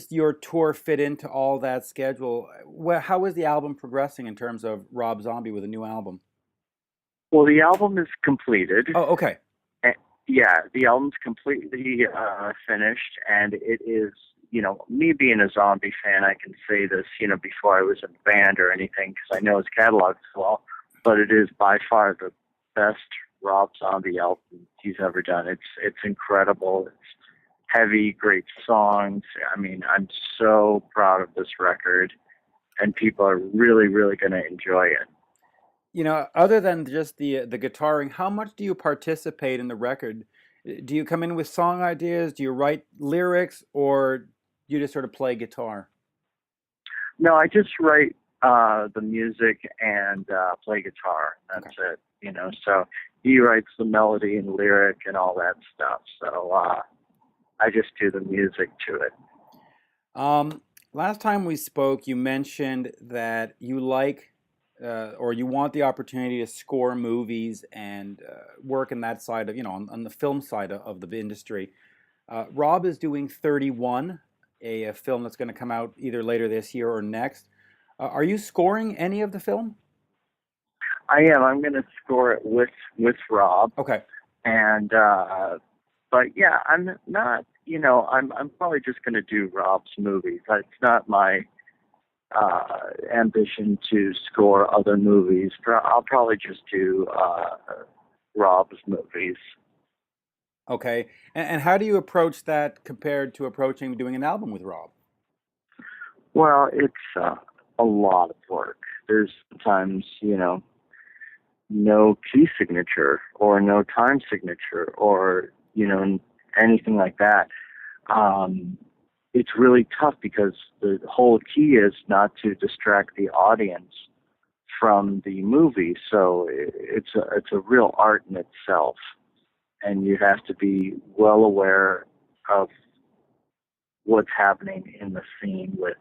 your tour fit into all that schedule? How is the album progressing in terms of Rob Zombie with a new album?
Well, the album is completed.
Oh, okay.
Yeah, the album's completely finished, and it is. Me being a Zombie fan, I can say this, before I was in a band or anything, because I know his catalog so well, but it is by far the best Rob Zombie album he's ever done. It's incredible. It's heavy, great songs. I mean, I'm so proud of this record, and people are really, really going to enjoy it.
Other than just the guitaring, how much do you participate in the record? Do you come in with song ideas? Do you write lyrics, or you just sort of play guitar?
No, I just write the music and play guitar. That's okay. It. So he writes the melody and lyric and all that stuff. So I just do the music to it.
Last time we spoke, you mentioned that you like or you want the opportunity to score movies and work in that side of, on the film side of the industry. Rob is doing 31. A film that's going to come out either later this year or next. Are you scoring any of the film?
I am. I'm going to score it with Rob.
Okay.
And but yeah, I'm not. I'm probably just going to do Rob's movies. It's not my ambition to score other movies. I'll probably just do Rob's movies.
Okay. And how do you approach that compared to approaching doing an album with Rob?
Well, it's a lot of work. There's sometimes, no key signature or no time signature or, anything like that. It's really tough because the whole key is not to distract the audience from the movie. So it's a real art in itself. And you have to be well aware of what's happening in the scene with,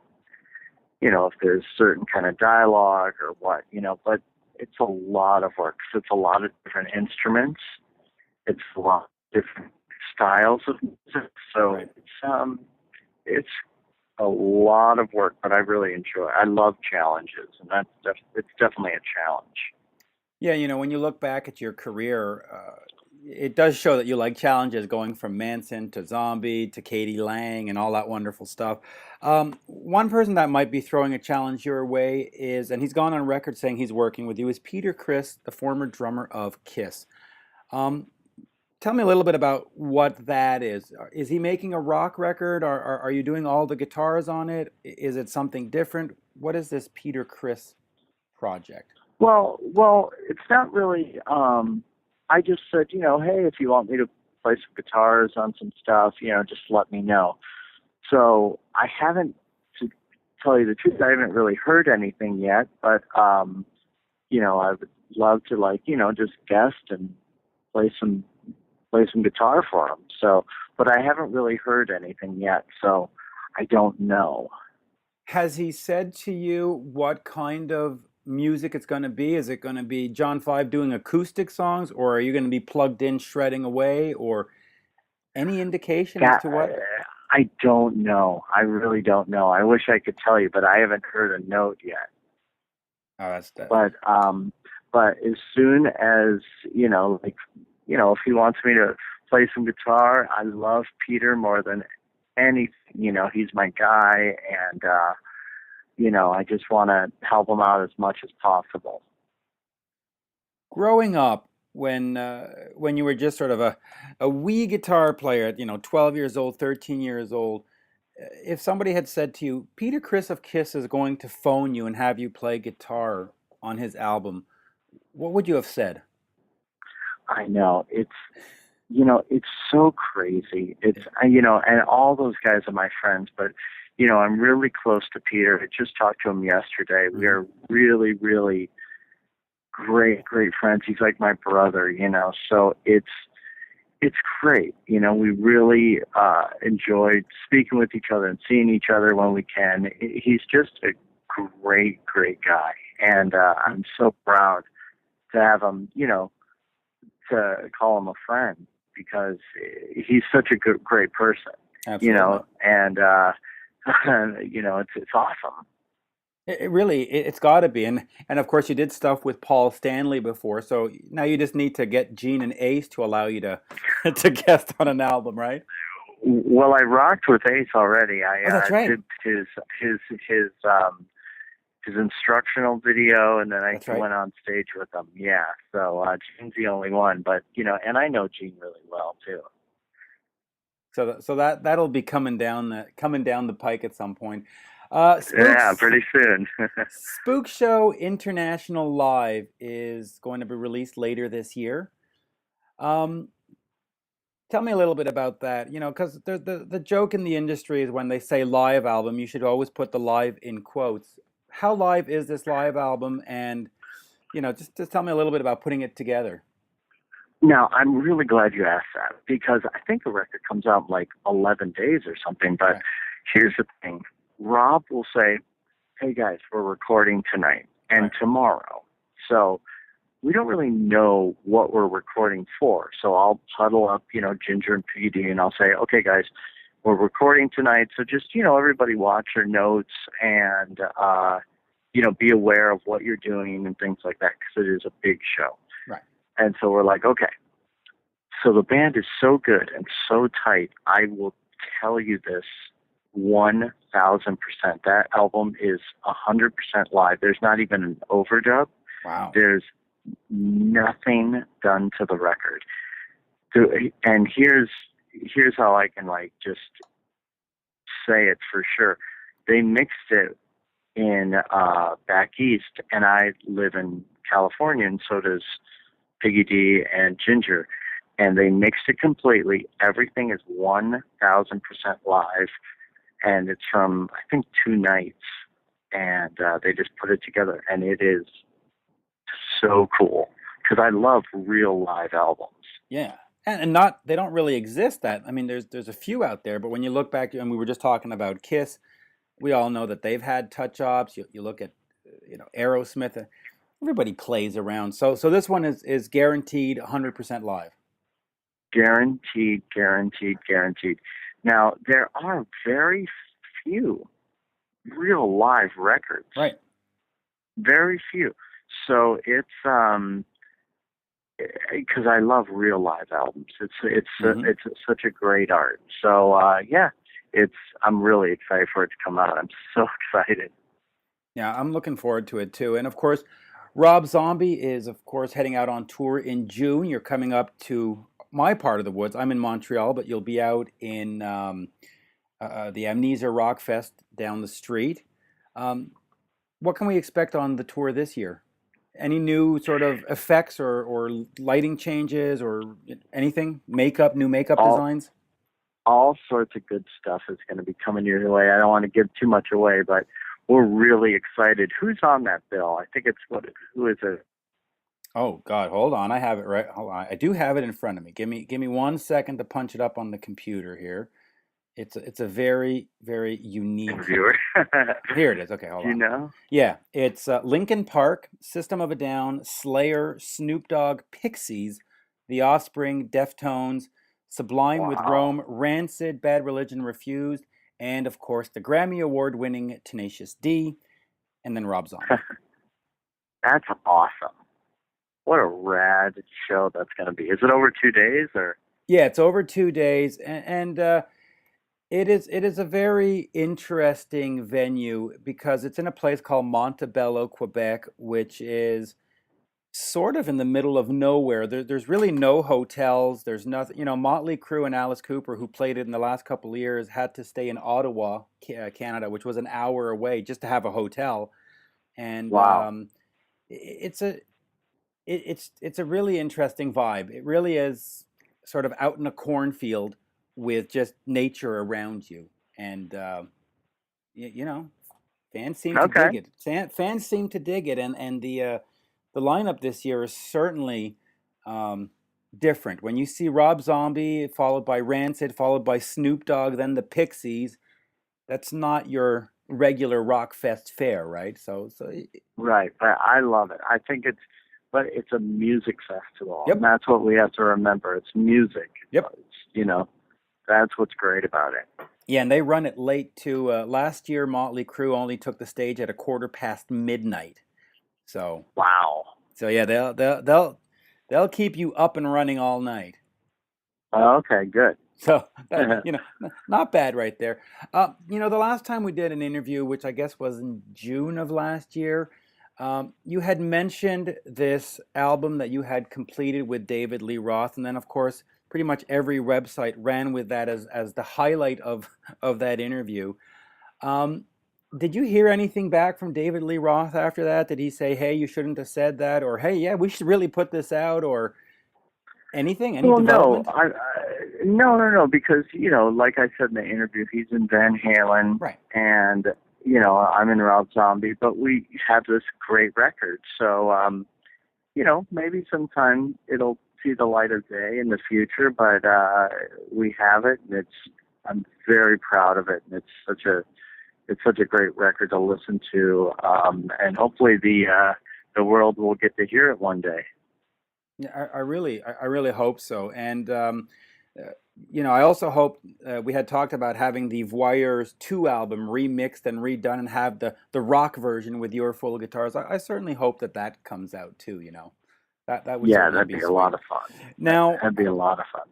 if there's certain kind of dialogue or what, but it's a lot of work. So it's a lot of different instruments. It's a lot of different styles of music. So it's a lot of work, but I really enjoy it. I love challenges, and it's definitely a challenge.
Yeah, when you look back at your career, it does show that you like challenges, going from Manson to Zombie to Katie Lang and all that wonderful stuff. One person that might be throwing a challenge your way is, and he's gone on record saying he's working with you, is Peter Criss, the former drummer of Kiss. Um, Tell me a little bit about what that is. Is he making a rock record? Are you doing all the guitars on it? Is it something different? What is this Peter Criss project?
Well, it's not really. I just said, hey, if you want me to play some guitars on some stuff, just let me know. So I haven't, to tell you the truth, I haven't really heard anything yet. But I would love to just guest and play some guitar for him. So, but I haven't really heard anything yet. So I don't know.
Has he said to you what kind of music it's going to be? Is it going to be John Five doing acoustic songs, or are you going to be plugged in shredding away, or any indication as to what?
I don't know. I really don't know. I wish I could tell you, but I haven't heard a note yet.
Oh, that's that.
But as soon as if he wants me to play some guitar, I love Peter more than anything. He's my guy, and I just want to help him out as much as possible.
Growing up, when you were just sort of a wee guitar player at 12 years old, 13 years old, if somebody had said to you, Peter Criss of Kiss is going to phone you and have you play guitar on his album, what would you have said?
I know, it's so crazy. It's and all those guys are my friends, but I'm really close to Peter. I just talked to him yesterday. We are really, really great friends. He's like my brother, so it's great. We really enjoyed speaking with each other and seeing each other when we can. He's just a great guy, and I'm so proud to have him, to call him a friend, because he's such a great person.
Absolutely.
And it's awesome.
It's got to be, and of course you did stuff with Paul Stanley before, so now you just need to get Gene and Ace to allow you to to guest on an album, right?
Well, I rocked with Ace already.
That's right.
Did his instructional video, and then I went on stage with him. Yeah, so Gene's the only one, but and I know Gene really well too.
So that'll be coming down the pike at some point.
Yeah, pretty soon.
Spookshow International Live is going to be released later this year. Tell me a little bit about that. Because the joke in the industry is when they say live album, you should always put the live in quotes. How live is this live album? And just tell me a little bit about putting it together.
Now, I'm really glad you asked that, because I think the record comes out in like 11 days or something. But Here's the thing. Rob will say, hey guys, we're recording tonight and tomorrow. So we don't really know what we're recording for. So I'll huddle up, Ginger and PD, and I'll say, okay guys, we're recording tonight. So just, everybody watch your notes and, be aware of what you're doing and things like that, because it is a big show.
Right.
And so we're like, okay. So the band is so good and so tight. I will tell you this 1,000%. That album is 100% live. There's not even an overdub.
Wow.
There's nothing done to the record. And here's how I can just say it for sure. They mixed it in back east, and I live in California, and so does Piggy D and Ginger. And they mixed it completely. Everything is 1,000% live, and it's from, I think, 2 nights. And they just put it together, and it is so cool, because I love real live albums.
Yeah. And they don't really exist. There's a few out there, but when you look back, and we were just talking about Kiss, we all know that they've had touch-ups. You look at, Aerosmith. Everybody plays around. So this one is guaranteed 100% live.
Guaranteed. Now, there are very few real live records.
Right.
Very few. So it's because I love real live albums. It's
Mhm.
it's such a great art. So yeah, I'm really excited for it to come out. I'm so excited.
Yeah, I'm looking forward to it too. And of course, Rob Zombie is, of course, heading out on tour in June. You're coming up to my part of the woods. I'm in Montreal, but you'll be out in the Amnesia RockFest down the street. Um, what can we expect on the tour this year? Any new sort of effects or lighting changes or anything? New makeup
All
designs?
all sorts of good stuff is going to be coming your way. I don't want to give too much away, but we're really excited. Who's on that bill? I think who is it?
Oh God, hold on. I have it right. Hold on. I do have it in front of me. Give me 1 second to punch it up on the computer here. It's a very, very unique.
Interviewer.
Here it is. Okay, hold
Do you
on.
know?
Yeah, it's Linkin Park, System of a Down, Slayer, Snoop Dogg, Pixies, The Offspring, Deftones, Sublime with
Wow.
Rome, Rancid, Bad Religion, Refused, and of course the Grammy Award-winning Tenacious D, and then Rob Zombie.
That's awesome. What a rad show that's going to be. Is it over 2 days or?
Yeah, it's over 2 days, and it is a very interesting venue because it's in a place called Montebello, Quebec, which is sort of in the middle of nowhere. There's really no hotels. There's nothing. Motley Crue and Alice Cooper, who played it in the last couple of years, had to stay in Ottawa, Canada, which was an hour away, just to have a hotel. And
Wow.
it's a it's a really interesting vibe. It really is sort of out in a cornfield with just nature around you, and you know, fans seem to
Okay.
dig it. Fans seem to dig it, and the lineup this year is certainly um, different. When you see Rob Zombie followed by Rancid, followed by Snoop Dogg, then the Pixies, that's not your regular rock fest fare, right?
Right. But I love it. I think but it's a music festival.
Yep,
And that's what we have to remember. It's music.
yep.
That's what's great about it.
Yeah, and they run it late too. Last year, Motley Crue only took the stage at midnight. So,
Wow.
so yeah, they'll keep you up and running all night.
Okay, good.
So not bad right there. The last time we did an interview, which I guess was in June of last year, you had mentioned this album that you had completed with David Lee Roth, and then of course, pretty much every website ran with that as the highlight of that interview. Um, did you hear anything back from David Lee Roth after that? Did he say, "Hey, you shouldn't have said that," or "Hey, yeah, we should really put this out," or anything? Any
Well, no,
development?
no, because like I said in the interview, he's in Van Halen,
Right.
and I'm in Rob Zombie, but we have this great record. So, maybe sometime it'll see the light of day in the future, but we have it, and I'm very proud of it, and it's such a great record to listen to, and hopefully the world will get to hear it one day.
Yeah, I really hope so. And I also hope we had talked about having the Voyeurs 2 album remixed and redone and have the rock version with your full guitars. I certainly hope that comes out too. That would
Yeah,
certainly
that'd
be
be a
sweet.
lot of fun.
Now,
That'd be a lot of fun.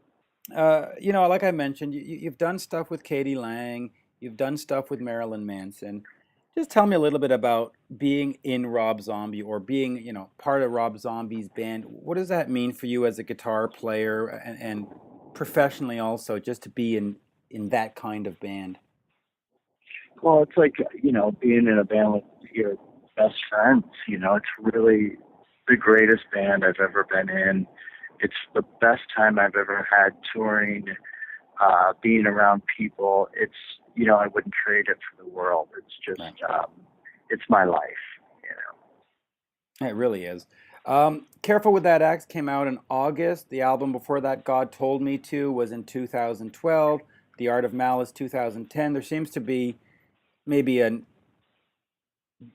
like I mentioned, you've done stuff with Katie Lang, you've done stuff with Marilyn Manson. Just tell me a little bit about being in Rob Zombie or being, part of Rob Zombie's band. What does that mean for you as a guitar player and professionally also, just to be in that kind of band?
Well, it's like, being in a band with your best friends, it's really the greatest band I've ever been in. It's the best time I've ever had touring, being around people. It's, I wouldn't trade it for the world. It's just,
Right.
it's my life,
It really is. Careful with That Axe came out in August. The album before that, God Told Me To, was in 2012. The Art of Malice, 2010. There seems to be maybe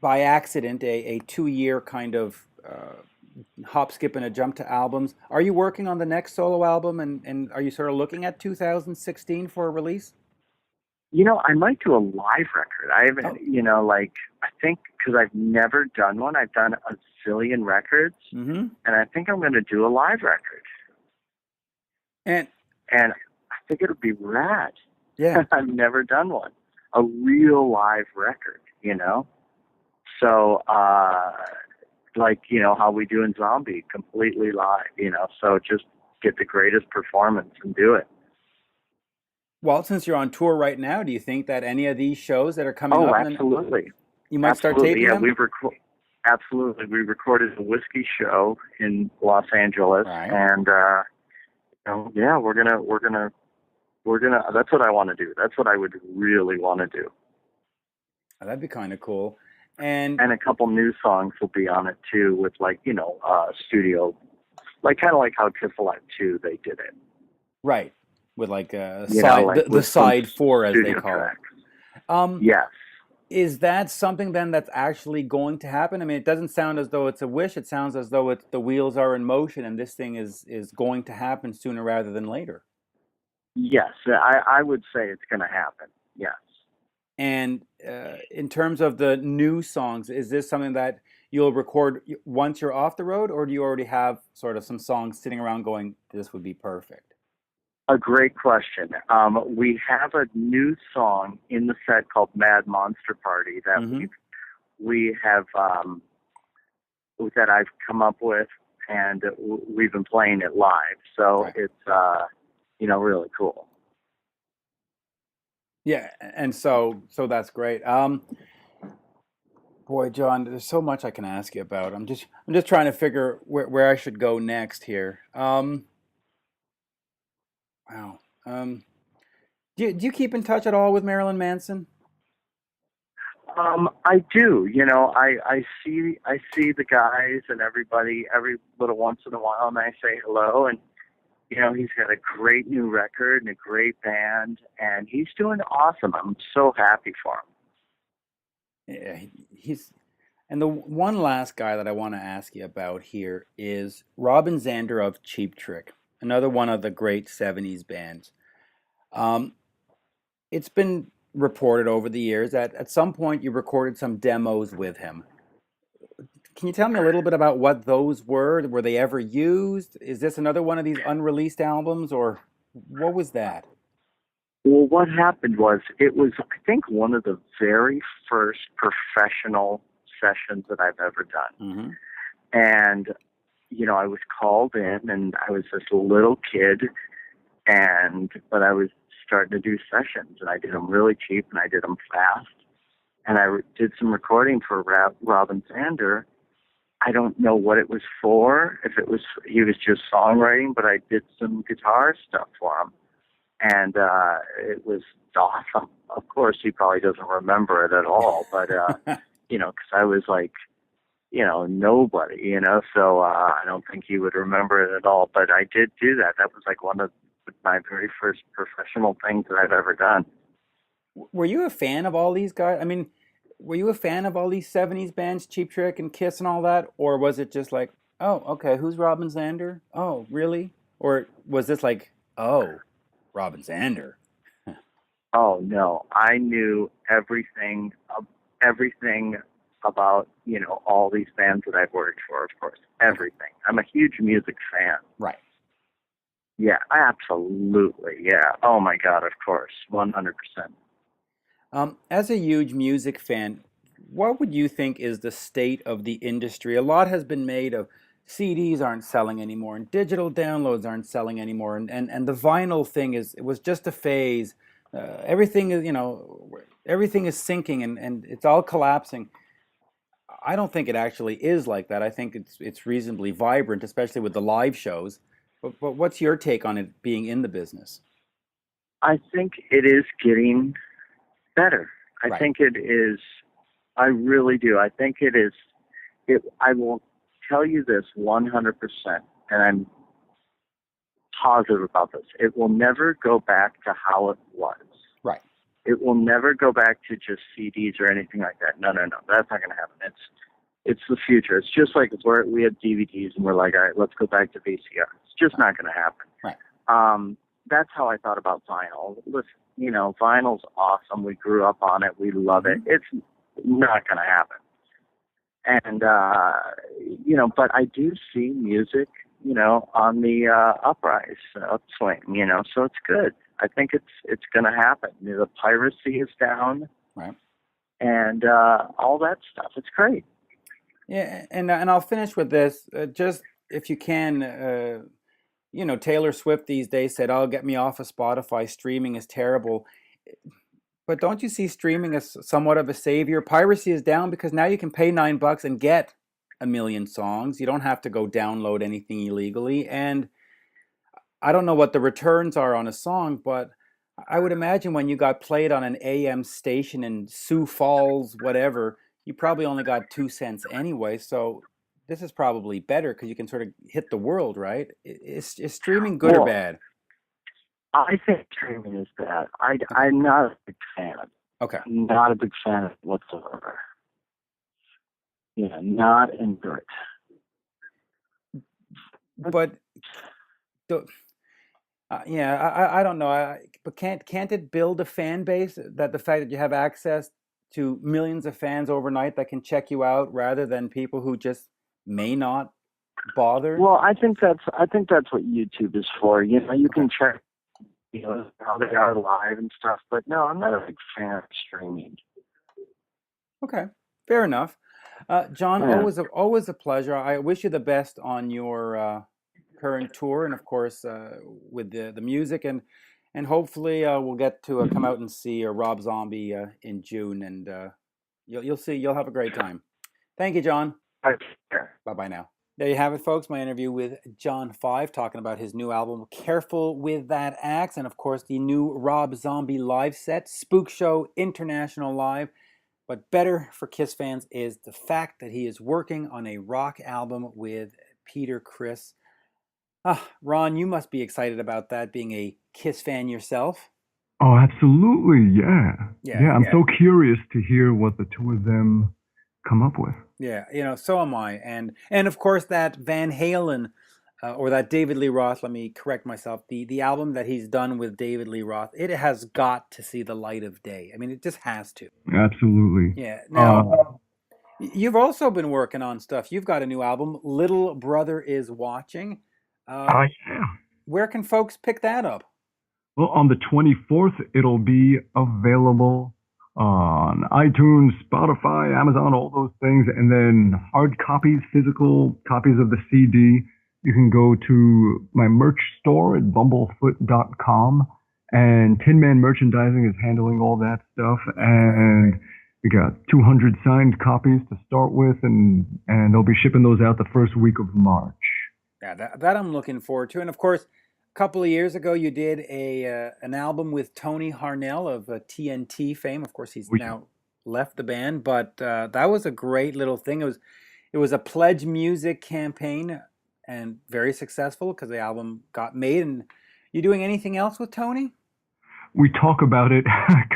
by accident, a 2-year kind of hop, skip, and a jump to albums. Are you working on the next solo album, and are you sort of looking at 2016 for a release?
I might do a live record. I haven't, I think because I've never done one. I've done a zillion records, and I think I'm going to do a live record.
And
I think it'll be rad.
Yeah.
I've never done one. A real live record, So, how we do in Zombie, completely live, so just get the greatest performance and do it.
Well, since you're on tour right now, do you think that any of these shows that are coming up?
Oh, absolutely.
You might start taping them?
Absolutely. We recorded a whiskey show in Los Angeles,
right.
And, we're gonna, that's what I want to do. That's what I would really want to do.
Oh, that'd be kind of cool. And
a couple new songs will be on it too with studio, kind of like how Triple M 2, they did it.
Right. With
the
side 4, as they call it.
Yes.
Is that something then that's actually going to happen? I mean, it doesn't sound as though it's a wish. It sounds as though the wheels are in motion and this thing is going to happen sooner rather than later.
Yes, I would say it's going to happen. Yes.
And in terms of the new songs, is this something that you'll record once you're off the road, or do you already have sort of some songs sitting around going, this would be perfect?
A great question. We have a new song in the set called Mad Monster Party that we have that I've come up with, and we've been playing it live. So It's really cool.
Yeah, and so that's great. Boy, John, there's so much I can ask you about. I'm just trying to figure where I should go next here. Wow. Do you keep in touch at all with Marilyn Manson?
I do. I see the guys and everybody every little once in a while, and I say hello. And he's got a great new record and a great band, and he's doing awesome. I'm so happy for him.
Yeah, and the one last guy that I want to ask you about here is Robin Zander of Cheap Trick, another one of the great 70s bands. It's been reported over the years that at some point you recorded some demos with him. Can you tell me a little bit about what those were? Were they ever used? Is this another one of these unreleased albums, or what was that?
Well, what happened was it was, I think, one of the very first professional sessions that I've ever done. And, I was called in, and I was this little kid, but I was starting to do sessions, and I did them really cheap, and I did them fast. And I did some recording for Robin Zander. I don't know what it was for, he was just songwriting, but I did some guitar stuff for him. And it was awesome. Of course, he probably doesn't remember it at all, but, because I was like, nobody, so I don't think he would remember it at all. But I did do that. That was like one of my very first professional things that I've ever done.
Were you a fan of all these guys? I mean, were you a fan of all these 70s bands, Cheap Trick and Kiss and all that? Or was it just like, oh, okay, who's Robin Zander? Oh, really? Or was this like, oh, Robin Zander?
Oh, no. I knew everything about, all these bands that I've worked for, of course. Everything. I'm a huge music fan.
Right.
Yeah, absolutely. Yeah. Oh, my God, of course. 100%.
As a huge music fan, what would you think is the state of the industry? A lot has been made of CDs aren't selling anymore, and digital downloads aren't selling anymore, and the vinyl thing it was just a phase. Everything is, everything is sinking and it's all collapsing. I don't think it actually is like that. I think it's reasonably vibrant, especially with the live shows. But what's your take on it being in the business?
I think it is getting better. I
Right.
think it is. I really do. I think it is. I will tell you this 100%, and I'm positive about this. It will never go back to how it was.
Right.
It will never go back to just CDs or anything like that. No. That's not going to happen. It's the future. It's just like we had DVDs and we're like, all right, let's go back to VCR. It's just not going to happen.
Right.
that's how I thought about vinyl. Listen, vinyl's awesome. We grew up on it. We love it. It's not going to happen. And, but I do see music, on the upswing, so it's good. I think it's going to happen. The piracy is down.
Right.
And all that stuff. It's great.
Yeah, and I'll finish with this. Just if you can, Taylor Swift these days said, "Oh, get me off of Spotify. Streaming is terrible." But don't you see streaming as somewhat of a savior? Piracy is down because now you can pay $9 and get 1 million songs. You don't have to go download anything illegally. And I don't know what the returns are on a song, but I would imagine when you got played on an AM station in Sioux Falls, whatever, you probably only got 2 cents anyway. So this is probably better because you can sort of hit the world, right? Is streaming good or bad?
I think streaming is bad. I'm not a big fan of it.
Okay.
I'm not a big fan of it whatsoever. Yeah, not into it.
But, I don't know. But can't it build a fan base? That the fact that you have access to millions of fans overnight that can check you out rather than people who just may not bother?
Well, I think that's what YouTube is for. You can check how they are live and stuff, but no, I'm not a big fan of streaming.
Okay, fair enough. John, always a pleasure. I wish you the best on your current tour, and of course with the music, and hopefully we'll get to come out and see Rob Zombie in June, and you'll see, you'll have a great time. Thank you, John. Bye now. There you have it, folks. My interview with John Five, talking about his new album, Careful with That Axe, and of course the new Rob Zombie live set, Spookshow International Live. But better for Kiss fans is the fact that he is working on a rock album with Peter Criss. Ron, you must be excited about that, being a Kiss fan yourself.
Oh, absolutely, yeah. I'm so curious to hear what the two of them come up with.
Yeah, so am I. And of course that Van Halen, or that David Lee Roth, let me correct myself, the album that he's done with David Lee Roth, it has got to see the light of day. I mean, it just has to.
Absolutely.
Yeah. Now, you've also been working on stuff. You've got a new album, Little Brother Is Watching.
Yeah.
Where can folks pick that up?
Well, on the 24th, it'll be available on iTunes, Spotify, Amazon, all those things. And then hard copies, physical copies of the CD, you can go to my merch store at bumblefoot.com. And Tin Man Merchandising is handling all that stuff. And we got 200 signed copies to start with, and they'll be shipping those out the first week of March.
Yeah, that I'm looking forward to. And of course, a couple of years ago, you did an album with Tony Harnell of TNT fame. Of course, he's now left the band, but that was a great little thing. It was a pledge music campaign, and very successful because the album got made. And you doing anything else with Tony?
We talk about it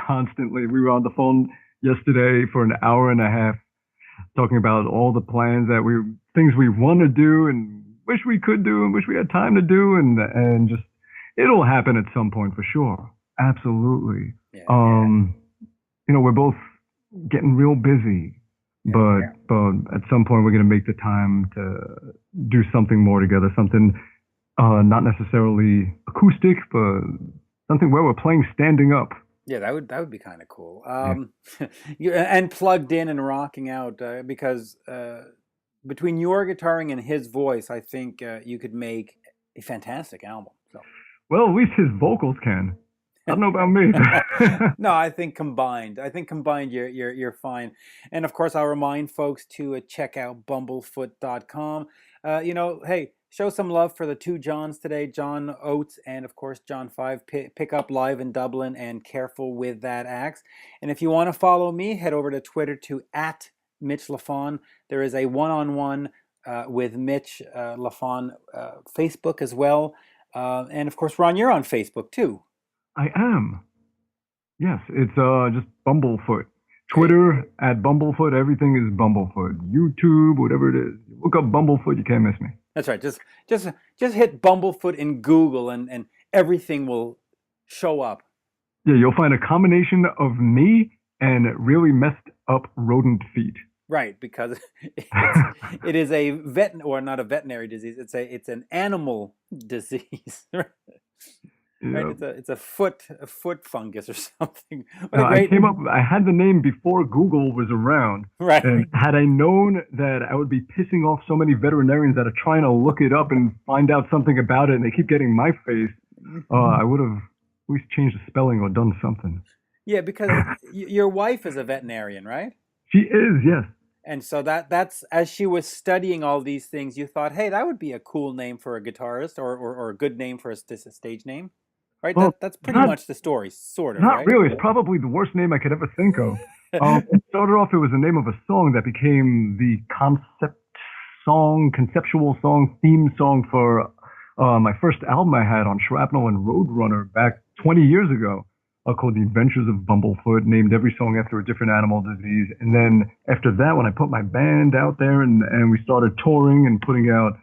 constantly. We were on the phone yesterday for an hour and a half talking about all the plans things we want to do and wish we could do and wish we had time to do, and just it'll happen at some point for sure. Absolutely. We're both getting real busy, but at some point we're going to make the time to do something more together, something not necessarily acoustic, but something where we're playing standing up.
Yeah, that would be kind of cool. And plugged in and rocking out, because between your guitaring and his voice, I think you could make a fantastic album. So.
Well, at least his vocals can. I don't know about me.
No, I think combined, you're fine. And of course, I'll remind folks to check out bumblefoot.com. Hey, show some love for the two Johns today, John Oates and of course John Five. Pick up Live in Dublin and Careful with That Axe. And if you want to follow me, head over to Twitter to @Mitch Lafon. There is a one-on-one with Mitch Lafon Facebook as well. And of course, Ron, you're on Facebook too.
I am. Yes, it's just Bumblefoot. Twitter @Bumblefoot. Everything is Bumblefoot. YouTube, whatever it is. Look up Bumblefoot. You can't miss me.
That's right. Just hit Bumblefoot in Google, and everything will show up.
Yeah, you'll find a combination of me and really messed up rodent feet.
Right, because it is a not a veterinary disease. It's an animal disease. Right?
Yeah.
It's a foot fungus or something.
I had the name before Google was around.
Right.
And had I known that I would be pissing off so many veterinarians that are trying to look it up and find out something about it, and they keep getting my face, I would have at least changed the spelling or done something.
Yeah, because your wife is a veterinarian, right?
She is, yes.
And so that's as she was studying all these things, you thought, hey, that would be a cool name for a guitarist, or a good name for a stage name, right?
Well,
that's pretty much the story, sort of.
Not
right?
really. It's probably the worst name I could ever think of. It started off, it was the name of a song that became the conceptual song, theme song for my first album I had on Shrapnel and Roadrunner back 20 years ago. Called The Adventures of Bumblefoot, named every song after a different animal disease. And then after that, when I put my band out there and we started touring and putting out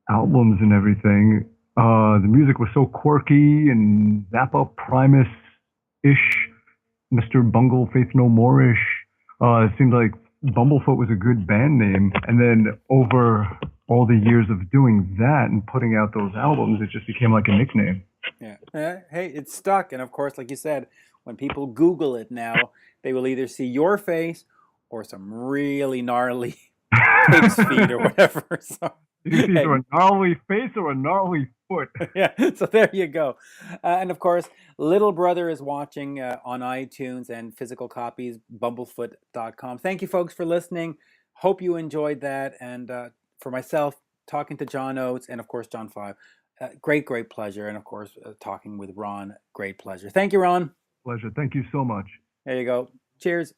albums and everything, the music was so quirky and Zappa Primus-ish, Mr. Bungle Faith No More-ish. It seemed like Bumblefoot was a good band name. And then over all the years of doing that and putting out those albums, it just became like a nickname.
Yeah. Hey, it's stuck. And of course, like you said, when people Google it now, they will either see your face or some really gnarly pig's feet or whatever. So,
it's either a gnarly face or a gnarly foot.
Yeah, so there you go. And of course, Little Brother is watching on iTunes and physical copies, bumblefoot.com. Thank you, folks, for listening. Hope you enjoyed that. And for myself, talking to John Oates and, of course, John Five. Great pleasure. And of course, talking with Ron, great pleasure. Thank you, Ron.
Pleasure. Thank you so much.
There you go. Cheers.